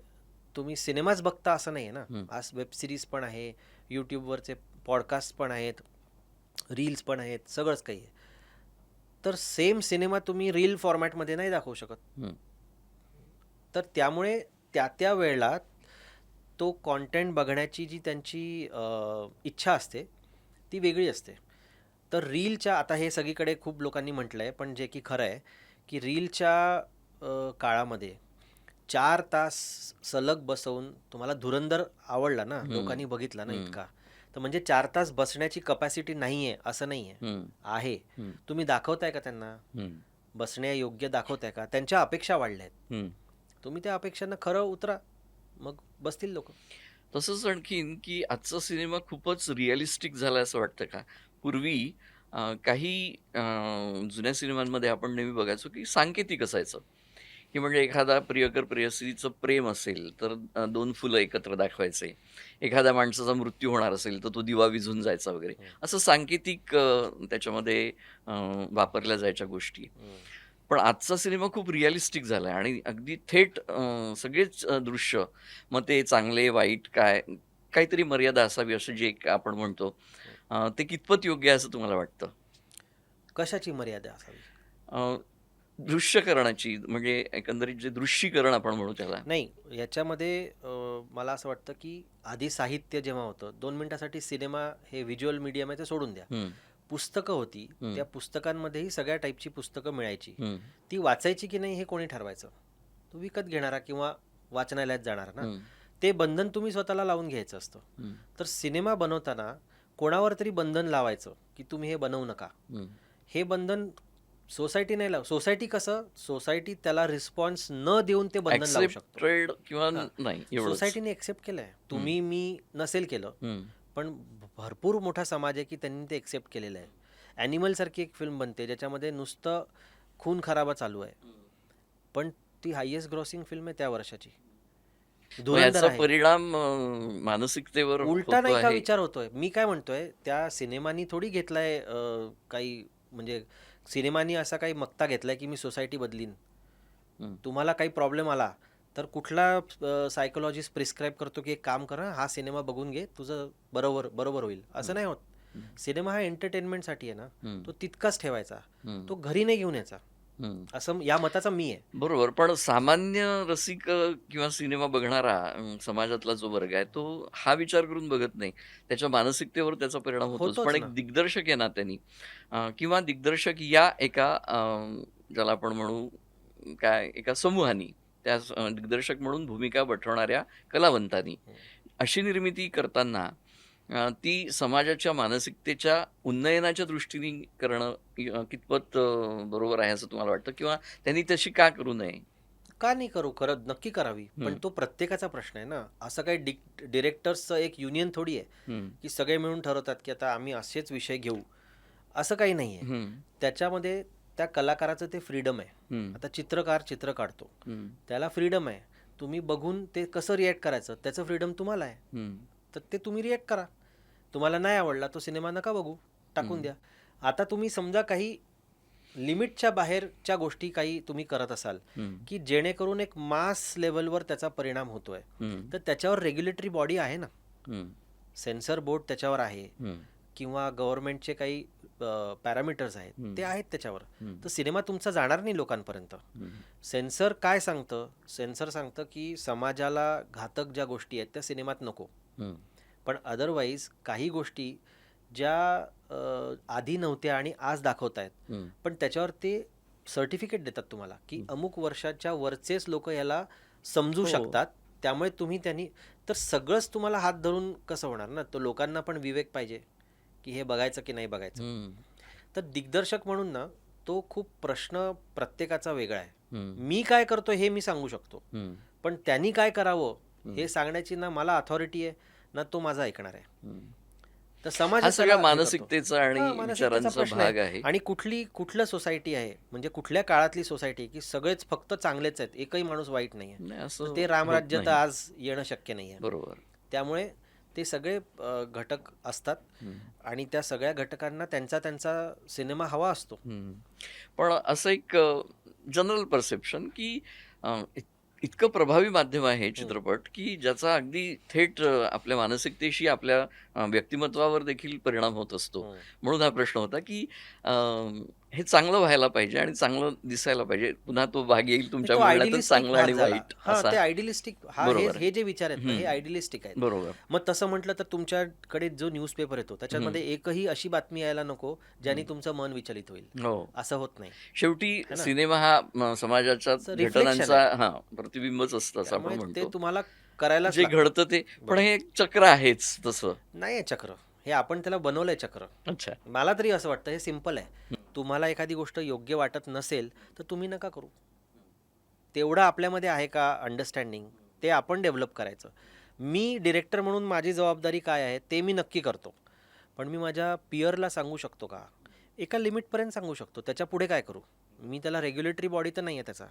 तुम्ही सिनेमाच बघता असं नाही आहे ना. हं. आज वेब सिरीज पण आहे, यूट्यूबवरचे पॉडकास्ट पण आहेत, रील्स पण आहेत, सगळंच काही आहे. तर सेम सिनेमा तुम्ही रील फॉर्मॅटमध्ये नाही दाखवू शकत. हं. तर त्यामुळे त्या त्या वेळेला तो कॉन्टेंट बघण्याची जी त्यांची इच्छा असते ती वेगळी असते. तर रीलच्या आता हे सगळीकडे खूप लोकांनी म्हटलं आहे, पण जे की खरं आहे, की रीलच्या काळामध्ये 4 तास सलग बसवून तुम्हाला धुरंधर आवडला ना, हं, लोकांनी बघितला ना हं, इतका, तर म्हणजे 4 तास बसण्याची कपॅसिटी नाही आहे असं नाही आहे. हं, आहे. हं, तुम्ही दाखवताय का त्यांना? हं, बसण्यायोग्य दाखवताय का? त्यांच्या अपेक्षा वाढल्या आहेत. हं. तुम्ही त्या अपेक्षांना खरं उतरा, मग बसतील लोकं. तसंच आणखीन, की आजचा सिनेमा खूपच रिअलिस्टिक झाला असं वाटतं का? पूर्वी काही जुन्या सिनेमांमध्ये आपण नेहमी बघायचो, की सांकेतिक असायचं, की म्हणजे एखादा प्रियकर प्रेयसीचं प्रेम असेल, तर 2 फुलं एकत्र दाखवायचे. एखाद्या माणसाचा मृत्यू होणार असेल, तर तो दिवा विझून जायचा वगैरे. हं, असं सांकेतिक त्याच्यामध्ये वापरल्या जायच्या गोष्टी. हं. पण आजचा सिनेमा खूप रिअलिस्टिक झाला आहे आणि अगदी थेट सगळेच दृश्य, मग ते चांगले, वाईट काय, काहीतरी मर्यादा असावी असं जे एक आपण म्हणतो, ते कितपत योग्य आहे असं तुम्हाला वाटतं? कशाची मर्यादा असावी? अ, दृश्यकरणाची म्हणजे एकंदरीत जे दृश्यीकरण आपण म्हणू त्याला. नाही, याच्यामध्ये मला असं वाटतं, की आधी साहित्य जेव्हा होतं, 2 मिनिटासाठी सिनेमा हे व्हिज्युअल मीडियम आहे ते सोडून द्या. हं, पुस्तकं होती, हं, त्या पुस्तकांमध्येही सगळ्या टाईपची पुस्तकं मिळायची. हं, ती वाचायची की नाही हे कोणी ठरवायचं? तो विकत घेणारा किंवा वाचनालयात जाणारा ना. हं, ते बंधन तुम्ही स्वतःला लावून घ्यायचं असतं. हं, तर सिनेमा बनवताना कोणावर तरी बंधन लावायचं, की तुम्ही हे बनवू नका. हं. हे बंधन सोसायटी नाही सोसायटी कसं, सोसायटी त्याला रिस्पॉन्स न देऊन ते बंधन लावू शकतो. ॲक्सेप्टेड किंवा हां. नाही एवढंच. सोसायटीने एक्सेप्ट केलंय. तुम्ही मी नसेल केलं, हं, पण भरपूर मोठा समाज आहे की त्यांनी ते एक्सेप्ट केलेलं आहे. ॲनिमल सारखी एक फिल्म बनते ज्याच्यामध्ये नुसतं खून खराबा चालू आहे, पण ती हायेस्ट ग्रॉसिंग फिल्म आहे त्या वर्षाची. मग धुरंधर याचा आहे. परिणाम मानसिकतेवर उलटा होतो नाही का आहे. विचार होतोय. मी काय म्हणतोय, त्या सिनेमानी थोडी घेतलाय काही म्हणजे सिनेमानी असा काही मक्ता घेतलाय की मी सोसायटी बदलीन. हम्म. तुम्हाला काही प्रॉब्लेम आला तर कुठला सायकोलॉजिस्ट प्रिस्क्राईब करतो की एक काम कर हं, हा सिनेमा बघून घे, तुझं बरोबर बरोबर होईल, असं नाही होत. सिनेमा हा एंटरटेनमेंटसाठी आहे ना, हम्म. तो तितकाच ठेवायचा, हम्म. तो घरी नाही घेऊन यायचा, हम्म. असं या मताचा मी आहे. बरोबर. पण सामान्य रसिक किंवा सिनेमा बघणारा समाजातला जो वर्ग आहे, तो हा विचार करून बघत नाही. त्याच्या मानसिकतेवर त्याचा परिणाम होतोच. होतोच पण ना. एक दिग्दर्शक आहे ना त्यांनी किंवा दिग्दर्शक या एका ज्याला आपण म्हणू काय एका समूहानी त्या दिग्दर्शक म्हणून भूमिका वठवणाऱ्या कलावंतांनी अशी निर्मिती करताना ती समाजाच्या मानसिकतेच्या उन्नयनाच्या दृष्टीने करणं कितपत बरोबर आहे असं तुम्हाला वाटतं? किंवा त्यांनी तशी का करू नये? का नाही करू, करत नक्की करावी, पण हं, तो प्रत्येकाचा प्रश्न आहे ना. असं काही डिरेक्टर्सचं एक युनियन थोडी आहे हं, की सगळे मिळून ठरवतात की आता आम्ही असेच विषय घेऊ, असं काही नाही आहे. हं, त्याच्यामध्ये त्या कलाकाराचं ते फ्रीडम आहे. हं, आता चित्रकार चित्र काढतो, हं, त्याला फ्रीडम आहे. तुम्ही बघून ते कसं रिॲक्ट करायचं त्याचं फ्रीडम तुम्हाला आहे. हं, तर ते तुम्ही रिॲक्ट करा. तुम्हाला नाही आवडला तो सिनेमा नका बघू, टाकून द्या. आता तुम्ही समजा काही लिमिटच्या बाहेरच्या गोष्टी काही तुम्ही करत असाल हं, की जेणेकरून एक मास लेवलवर त्याचा परिणाम होतोय, हं, तर त्याच्यावर रेग्युलेटरी बॉडी आहे ना, हं, सेन्सर बोर्ड त्याच्यावर आहे हं, किंवा गव्हर्नमेंटचे काही पॅरामीटर्स आहेत ते आहेत त्याच्यावर. हं, तर सिनेमा तुमचा जाणार नाही लोकांपर्यंत. हं, सेन्सर काय सांगतं? सेन्सर सांगतं की समाजाला घातक ज्या गोष्टी आहेत त्या सिनेमात नको. हं, पण अदरवाईज काही गोष्टी ज्या आधी नव्हत्या आणि आज दाखवत आहेत, हं. पण त्याच्यावर ते सर्टिफिकेट देतात तुम्हाला की अमुक वर्षाच्या वरचेच लोक याला समजू हो. शकतात, त्यामुळे तुम्ही त्यांनी, तर सगळंच तुम्हाला हात धरून कसं होणार ना. तो लोकांना पण विवेक पाहिजे की हे बघायचं की नाही बघायचं. हं, तर दिग्दर्शक म्हणून ना तो खूप प्रश्न प्रत्येकाचा वेगळा आहे. हं, मी काय करतो हे मी सांगू शकतो, हं, पण त्यांनी काय करावं हे सांगण्याची ना मला अथॉरिटी आहे ना तो माझा ऐकणार आहे. हं. तर समाज हा हे सगळ्या हे करतो. मानसिकतेचा आणि हा, मानसिकतेचा विचारांचा प्रश्न भाग आहे. आहे. आणि कुठलं सोसायटी आहे, म्हणजे कुठल्या काळातली सोसायटी आहे की सगळेच फक्त चांगलेच आहेत, एकही माणूस वाईट नाही आहे. नाही तर असं ते रामराज्य होत तर नाही. आज येणं शक्य नाही आहे. बरोबर. त्यामुळे ते सगळे घटक असतात हं. आणि त्या सगळ्या घटकांना त्यांचा त्यांचा सिनेमा हवा असतो. हं. पण असं एक जनरल परसेप्शन की इतकं प्रभावी माध्यम आहे चित्रपट की ज्याचा अगदी थेट आपल्या मानसिकतेशी आपल्या व्यक्तिमत्वावर देखील परिणाम होत असतो. हं. म्हणून हा प्रश्न होता की हे चांगलं व्हायला पाहिजे आणि चांगलं दिसायला पाहिजे. पुन्हा तो भाग येईल तुमच्या तो बोलण्यातच आयडिलिस्टिक चांगलं भाग आणि झाला. वाईट हा, असा. ते आयडिलिस्टिक हे बरोबर आहे. हे जे विचार आहेत ना हे हं. आयडिलिस्टिक आहेत. बरोबर. मग तसं म्हटलं तर तुमच्याकडे जो न्यूजपेपर येतो त्याच्यामध्ये एकही अशी बातमी यायला नको ज्याने तुमचं मन विचलित होईल. हो. असं होत नाही. शेवटी है ना? सिनेमा हा समाजाच्या रिफ्लेक्शन घटनांचा आहे. हा प्रतिबिंबच असतं असं आपण त्यामुळे ते म्हणतो. तुम्हाला करायलाच जे लागतं. घडतं ते पण हे एक चक्र आहेच तसं. नाही आहे चक्र, हे आपण त्याला बनवलंय चक्र. अच्छा. मला तरी असं वाटतं हे सिम्पल आहे. तुम्हाला एखादी गोष्ट योग्य वाटत नसेल तर तुम्ही नका करू. तेवढं आपल्यामध्ये आहे का अंडरस्टँडिंग, ते आपण डेव्हलप करायचं. मी डिरेक्टर म्हणून माझी जबाबदारी काय आहे ते मी नक्की करतो, पण मी माझ्या पियरला सांगू शकतो का? एका लिमिटपर्यंत सांगू शकतो, त्याच्या पुढे काय करू मी? त्याला रेग्युलेटरी बॉडी तर नाही आहे त्याचा.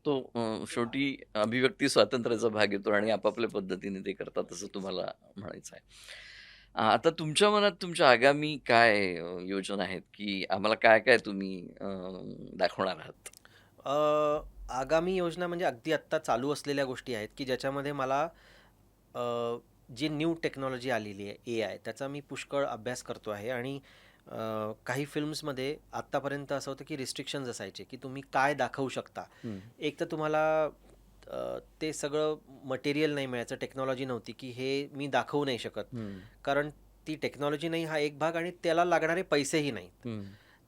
तो शेवटी अभिव्यक्ती स्वातंत्र्याचा भाग येतो आणि आपापल्या पद्धतीने ते करतात असं तुम्हाला म्हणायचं आहे. आता तुमच्या मनात तुमच्या आगामी काय योजना आहेत की आम्हाला काय काय तुम्ही दाखवणार आहात? आगामी योजना म्हणजे अगदी आत्ता चालू असलेल्या गोष्टी आहेत की ज्याच्यामध्ये मला अ, जी न्यू टेक्नॉलॉजी आलेली आहे AI, त्याचा मी पुष्कळ अभ्यास करतो आहे. आणि काही फिल्म्समध्ये आत्तापर्यंत असं होतं की रिस्ट्रिक्शन्स असायचे की तुम्ही काय दाखवू शकता. एक तर तुम्हाला ते सगळं मटेरियल नाही मिळायचं, टेक्नॉलॉजी नव्हती की हे मी दाखवू नाही शकत, कारण ती टेक्नॉलॉजी नाही हा एक भाग आणि त्याला लागणारे पैसेही नाहीत.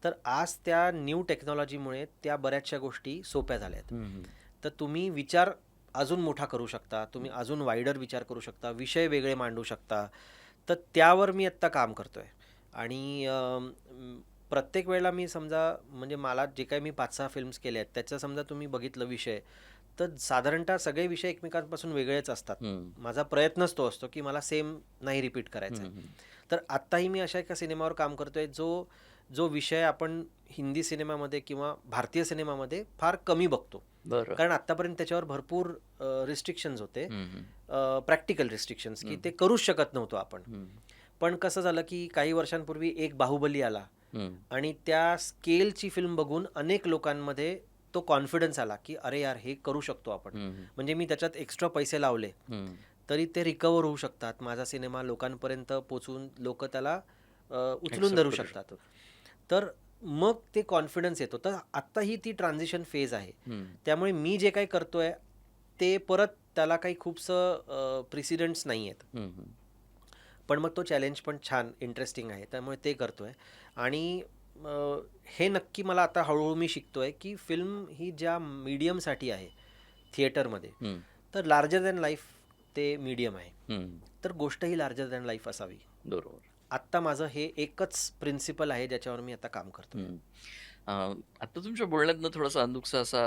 तर आज त्या न्यू टेक्नॉलॉजीमुळे त्या बऱ्याचशा गोष्टी सोप्या झाल्या आहेत. तर तुम्ही विचार अजून मोठा करू शकता, तुम्ही अजून वाईडर विचार करू शकता, विषय वेगळे मांडू शकता. तर त्यावर मी आत्ता काम करतोय. आणि प्रत्येक वेळेला मी समजा म्हणजे मला जे काही मी 5-6 फिल्म्स केले आहेत त्याचा समजा तुम्ही बघितलं विषय, तर साधारणतः सगळे विषय एकमेकांपासून वेगळेच असतात. माझा प्रयत्नच तो असतो की मला सेम नाही रिपीट करायचा आहे. तर आत्ताही मी अशा एका सिनेमावर काम करतोय जो विषय आपण हिंदी सिनेमामध्ये किंवा भारतीय सिनेमामध्ये फार कमी बघतो, बरं. कारण आत्तापर्यंत त्याच्यावर भरपूर रिस्ट्रिक्शन्स होते, प्रॅक्टिकल रिस्ट्रिक्शन्स, की ते करूच शकत नव्हतो आपण. पण कसं झालं की काही वर्षांपूर्वी एक बाहुबली आला हम्म, आणि त्या स्केलची फिल्म बघून अनेक लोकांमध्ये तो कॉन्फिडन्स आला की अरे यार हे करू शकतो आपण. हम्म, म्हणजे मी त्याच्यात एक्स्ट्रा पैसे लावले हम्म. तरी ते रिकवर होऊ शकतात. माझा सिनेमा लोकांपर्यंत पोचवून लोक त्याला उचलून Accept धरू करू शकतात. शकतात. तर मग ते कॉन्फिडन्स येतो. तर आत्ता ही ती ट्रान्झिशन फेज आहे. हम्म, त्यामुळे मी जे काही करतोय ते परत त्याला काही खूपसं प्रिसिडंट्स नाही आहेत. हम्म, हम्म. पण मग तो चॅलेंज पण छान इंटरेस्टिंग आहे. त्यामुळे ते करतोय. आणि हे नक्की मला आता हळूहळू मी शिकतोय की फिल्म ही ज्या मीडियमसाठी आहे थिएटरमध्ये, हम्म, तर लार्जर दॅन लाईफ ते मीडियम आहे. हम्म. तर गोष्ट ही लार्जर दॅन लाईफ असावी. बरोबर. आत्ता माझं हे एकच प्रिन्सिपल आहे ज्याच्यावर मी आता काम करतो. हम्म. आता तुमच्या बोलण्यातनं थोडासा अंदुकसा असा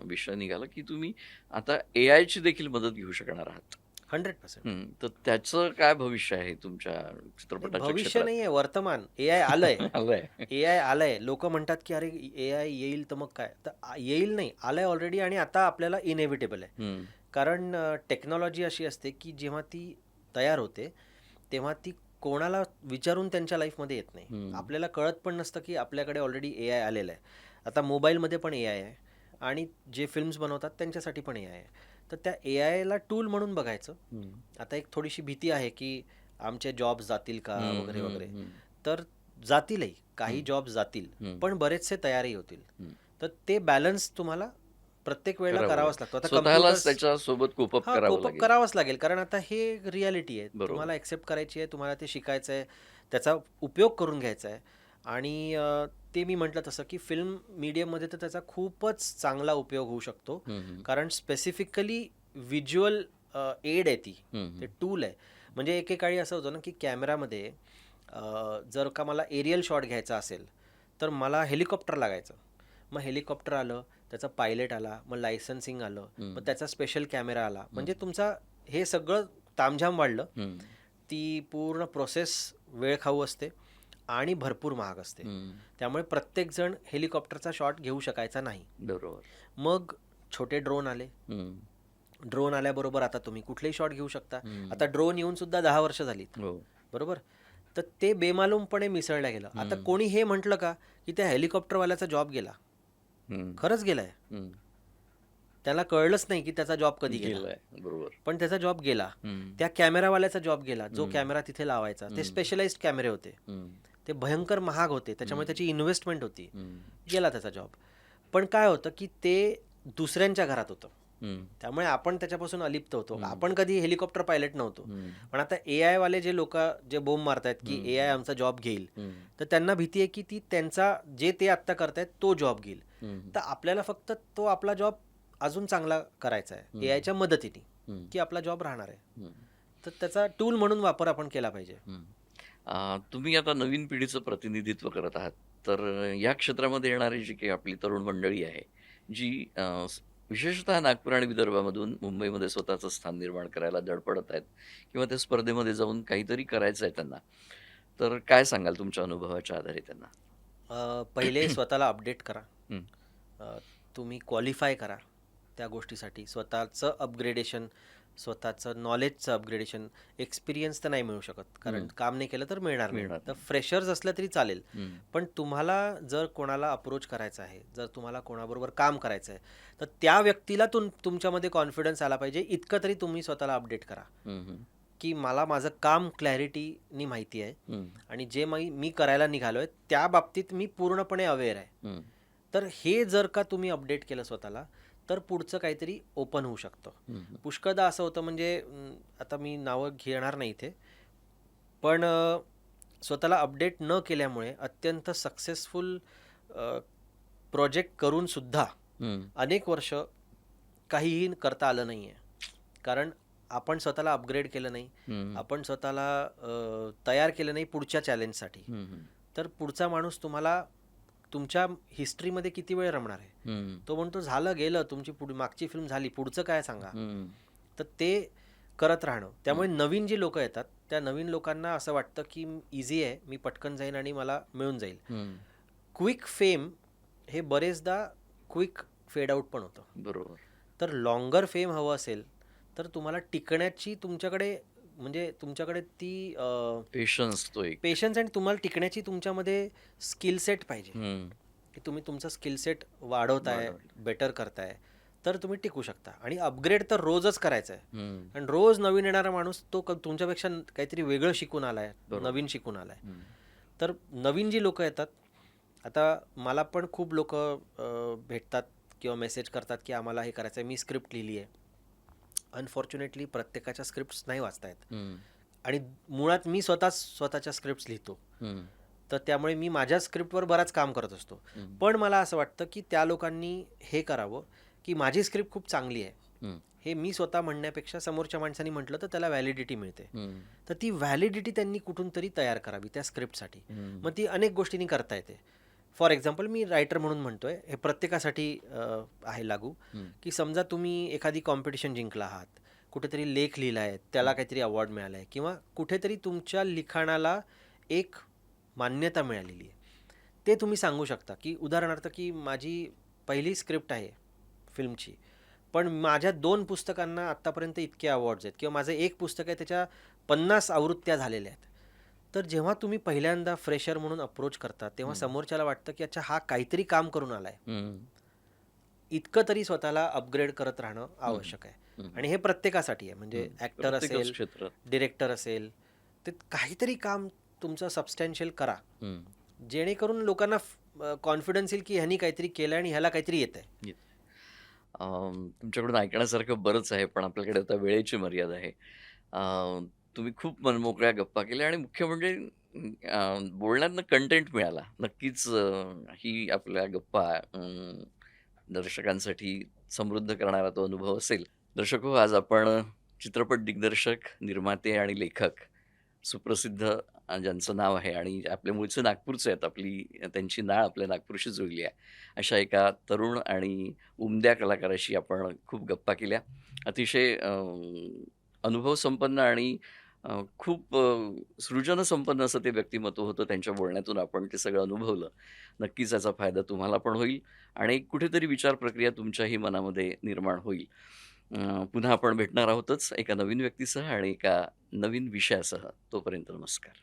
विषय निघाला की तुम्ही आता AI ची देखील मदत घेऊ शकणार आहात. 100%. तर त्याचं काय भविष्य आहे तुमच्या चित्रपटाच्या भविष्य क्षेत्रात? नाही आहे, वर्तमान. AI आलंय. आलंय. AI आलंय. लोक म्हणतात की अरे AI येईल तर मग काय? तर येईल नाही, आलंय ऑलरेडी. आणि आता आपल्याला इनएव्हिटेबल आहे. हम्म, कारण टेक्नॉलॉजी अशी असते की जेव्हा ती तयार होते तेव्हा ती कोणाला विचारून त्यांच्या लाईफमध्ये येत नाही. हम्म. आपल्याला कळत पण नसतं की आपल्याकडे ऑलरेडी AI आलेलं आहे. आता मोबाईलमध्ये पण AI आहे आणि जे फिल्म्स बनवतात त्यांच्यासाठी पण AI आहे. तर त्या AIला टूल म्हणून बघायचं. हम्म, आता एक थोडीशी भीती आहे की आमचे जॉब्स जातील का हम्म, वगैरे वगैरे. हम्म, तर जातीलही, काही हम्म. जॉब्स जातील, हम्म. पण बरेचसे तयारही होतील. हम्म. तर ते बॅलन्स तुम्हाला प्रत्येक वेळेला करावं करावाच लागेल. लागतो. आता स्वतःलाच कम्प्युटर्स, त्याच्यासोबत कोपअप हां, करावं कोपअप लागेल. करावंच लागेल. कारण आता हे रियालिटी आहे. बरोबर. तुम्हाला ॲक्सेप्ट करायची आहे, तुम्हाला ते शिकायचं आहे, त्याचा उपयोग करून घ्यायचा आहे. आणि ते मी म्हटलं तसं की फिल्म मीडियममध्ये तर त्याचा खूपच चांगला उपयोग होऊ शकतो. हम्म, कारण स्पेसिफिकली व्हिज्युअल एड आहे ती, हम्म, ते टूल आहे. म्हणजे एकेकाळी असं होतं ना की कॅमेरामध्ये जर का मला एरियल शॉट घ्यायचा असेल तर मला हेलिकॉप्टर लागायचं. मग हेलिकॉप्टर आलं, त्याचा पायलट आला, मग लायसन्सिंग आलं, हम्म. मग त्याचा स्पेशल कॅमेरा आला. म्हणजे तुमचा हे सगळं तामझाम वाढलं. हम्म, ती पूर्ण प्रोसेस वेळ खाऊ असते आणि भरपूर महाग असते. हम्म. त्यामुळे प्रत्येकजण हेलिकॉप्टरचा शॉट घेऊ शकायचा नाही. बरोबर. मग छोटे ड्रोन आले. हम्म, ड्रोन आल्याबरोबर आता तुम्ही कुठलेही शॉट घेऊ शकता. हम्म. आता ड्रोन येऊन सुद्धा 10 वर्ष झालीत, हो. बरोबर. तर ते बेमालूमपणे मिसळलं गेलं. आता कोणी हे म्हटलं का की त्या हेलिकॉप्टरवाल्याचा जॉब गेला? हम्म, खरंच गेलाय. हम्म. त्याला कळलंच नाही की त्याचा जॉब कधी गेला, गेलाय. बरोबर. पण त्याचा जॉब गेला. हम्म, त्या कॅमेरावाल्याचा जॉब गेला, जो कॅमेरा तिथे लावायचा. ते स्पेशलाइज्ड कॅमेरे होते, हम्म, ते भयंकर महाग होते, त्याच्यामुळे त्याची इन्व्हेस्टमेंट होती. हम्म, गेला त्याचा जॉब. पण काय होतं की ते दुसऱ्यांच्या घरात होतं, हम्म, त्यामुळे आपण त्याच्यापासून अलिप्त होतो. आपण कधी हेलिकॉप्टर पायलट नव्हतो. हम्म, पण आता AI वाले जे लोक जे बोंब मारतायत की AI आमचा जॉब घेईल, हम्म, तर त्यांना भीती आहे की ती त्यांचा जे ते आत्ता करतायत तो जॉब घेईल. हम्म, तर आपल्याला फक्त तो आपला जॉब अजून चांगला करायचा आहे AIच्या मदतीने, हम्म, की आपला जॉब राहणार आहे. हम्म, तर त्याचा टूल म्हणून वापर आपण केला पाहिजे. हम्म. तुम्ही आता नवीन पिढीचं प्रतिनिधित्व करत आहात. तर या क्षेत्रामध्ये येणारी जी काही आपली तरुण मंडळी आहे, जी विशेषतः नागपूर आणि विदर्भामधून मुंबईमध्ये स्वतःचं स्थान निर्माण करायला धडपडत आहेत किंवा त्या स्पर्धेमध्ये जाऊन काहीतरी करायचं आहे त्यांना, तर काय सांगाल तुमच्या अनुभवाच्या आधारे त्यांना? पहिले स्वतःला अपडेट करा. हम्म, तुम्ही क्वालिफाय करा त्या गोष्टीसाठी. स्वतःचं अपग्रेडेशन, स्वतःचं नॉलेजचं अपग्रेडेशन. एक्सपिरियन्स तर नाही मिळू शकत, कारण काम नाही केलं तर मिळणार नाही. मिळणार तर फ्रेशर्स असलं तरी चालेल. हम्म, पण तुम्हाला जर कोणाला अप्रोच करायचं आहे, जर तुम्हाला कोणाबरोबर काम करायचं आहे, तर त्या व्यक्तीला तुमच्यामध्ये कॉन्फिडन्स आला पाहिजे. इतकं तरी तुम्ही स्वतःला अपडेट करा हम्म, की मला माझं काम क्लॅरिटीनी माहिती आहे हम्म, आणि जे मी करायला निघालो आहे त्या बाबतीत मी पूर्णपणे अवेअर आहे. हम्म, तर हे जर का तुम्ही अपडेट केलं स्वतःला, तर पुढचं काहीतरी ओपन होऊ शकतं. हम्म, पुष्कळदा असं होतं, म्हणजे आता मी नावं घेणार नाही इथे, पण स्वतःला अपडेट न केल्यामुळे अत्यंत सक्सेसफुल प्रोजेक्ट करून सुद्धा हम्म, अनेक वर्ष काहीही करता आलं नाही आहे. कारण आपण स्वतःला अपग्रेड केलं नाही, हम्म, आपण स्वतःला तयार केलं नाही पुढच्या चॅलेंजसाठी. हम्म, तर पुढचा माणूस तुम्हाला तुमच्या हिस्ट्रीमध्ये किती वेळ रमणार आहे? हम्म, तो म्हणतो झालं गेलं, तुमची मागची फिल्म झाली, पुढचं काय सांगा. हम्म, तर ते करत राहणं. त्यामुळे नवीन जी लोक येतात त्या नवीन लोकांना असं वाटतं की इझी आहे, मी पटकन जाईन आणि मला मिळून जाईल. हम्म. क्विक फेम हे बरेचदा क्विक फेड आउट पण होतं. बरोबर. तर लॉंगर फेम हवं असेल तर तुम्हाला टिकण्याची तुमच्याकडे म्हणजे तुमच्याकडे ती पेशन्स तो एक. पेशन्स आणि तुम्हाला टिकण्याची तुमच्यामध्ये स्किल सेट पाहिजे, हं. की तुम्ही तुमचा स्किल सेट वाढवताय, वाढवलं. बेटर करताय, तर तुम्ही टिकू शकता. आणि अपग्रेड तर रोजच करायचं आहे. हं. आणि रोज नवीन येणारा माणूस तो तुमच्यापेक्षा काहीतरी वेगळं शिकून आलाय, बरोबर. नवीन शिकून आलाय. हं. तर नवीन जी लोक येतात, आता मला पण खूप लोक भेटतात किंवा मेसेज करतात की आम्हाला हे करायचं आहे, मी स्क्रिप्ट लिहिली आहे. अनफॉर्च्युनेटली प्रत्येकाच्या स्क्रिप्ट्स नाही वाचता येत. हं. आणि मुळात मी स्वतःच्या स्क्रिप्ट्स लिहितो. हं. तर त्यामुळे मी माझ्या स्क्रिप्टवर बराच काम करत असतो. हं. पण मला असं वाटतं की त्या लोकांनी हे करावं की माझी स्क्रिप्ट खूप चांगली आहे, हं. हे मी स्वतः म्हणण्यापेक्षा समोरच्या माणसाने म्हटलं तर त्याला व्हॅलिडिटी मिळते. हं. तर ती व्हॅलिडिटी त्यांनी कुठून तरी तयार करावी त्या स्क्रिप्टसाठी. हं. मग ती अनेक गोष्टींनी करता येते. फॉर एक्झाम्पल मी रायटर म्हणून म्हणतोय, हे प्रत्येकासाठी आहे लागू, हं. की समजा तुम्ही एखादी कॉम्पिटिशन जिंकला आहात, कुठेतरी लेख लिहिला आहे, त्याला काहीतरी अवॉर्ड मिळाला आहे, किंवा कुठेतरी तुमच्या लिखाणाला एक मान्यता मिळालेली आहे. ते तुम्ही सांगू शकता, की उदाहरणार्थ की माझी पहिली स्क्रिप्ट आहे फिल्मची, पण माझ्या 2 पुस्तकांना आत्तापर्यंत इतके अवॉर्ड्स आहेत, किंवा माझं एक पुस्तक आहे त्याच्या 50 आवृत्त्या झालेल्या आहेत. तर जेव्हा तुम्ही पहिल्यांदा फ्रेशर म्हणून अप्रोच करता, तेव्हा समोरच्याला वाटतं की अच्छा हा काहीतरी काम करून आलाय. हं. इतकं तरी स्वतःला अपग्रेड करत राहणं आवश्यक आहे. हं. आणि हे प्रत्येकासाठी आहे, म्हणजे ॲक्टर प्रत्येकच असेल, क्षेत्रात. डिरेक्टर असेल, ते काहीतरी काम तुमचं सबस्टॅन्शियल करा, हं. जेणेकरून लोकांना कॉन्फिडन्स येईल की ह्यांनी काहीतरी केलं आणि ह्याला काहीतरी येत आहे. येत. तुमच्याकडून ऐकण्यासारखं बरंच आहे, पण आपल्याकडे आता वेळेची मर्यादा आहे. तुम्ही खूप मनमोकळ्या गप्पा केल्या आणि मुख्य म्हणजे बोलण्यातनं कंटेंट मिळाला. नक्कीच ही आपल्या गप्पा दर्शकांसाठी समृद्ध करणारा तो अनुभव असेल. दर्शको, आज आपण चित्रपट दिग्दर्शक, निर्माते आणि लेखक, सुप्रसिद्ध ज्यांचं नाव आहे आणि आपले मूळचे नागपूरचे आहेत, आपली त्यांची नाळ आपल्या नागपूरशी जुळली आहे, अशा एका तरुण आणि उमद्या कलाकाराशी आपण खूप गप्पा केल्या. अतिशय अनुभवसंपन्न आणि खूप सृजनसंपन्न असं ते व्यक्तिमत्व होतं. त्यांच्या बोलण्यातून आपण ते सगळं अनुभवलं. नक्कीच याचा फायदा तुम्हाला पण होईल आणि एक कुठेतरी विचार प्रक्रिया तुमच्याही मनामध्ये निर्माण होईल. पुन्हा आपण भेटणार आहोतच एका नवीन व्यक्तीसह आणि एका नवीन विषयासह. तोपर्यंत नमस्कार.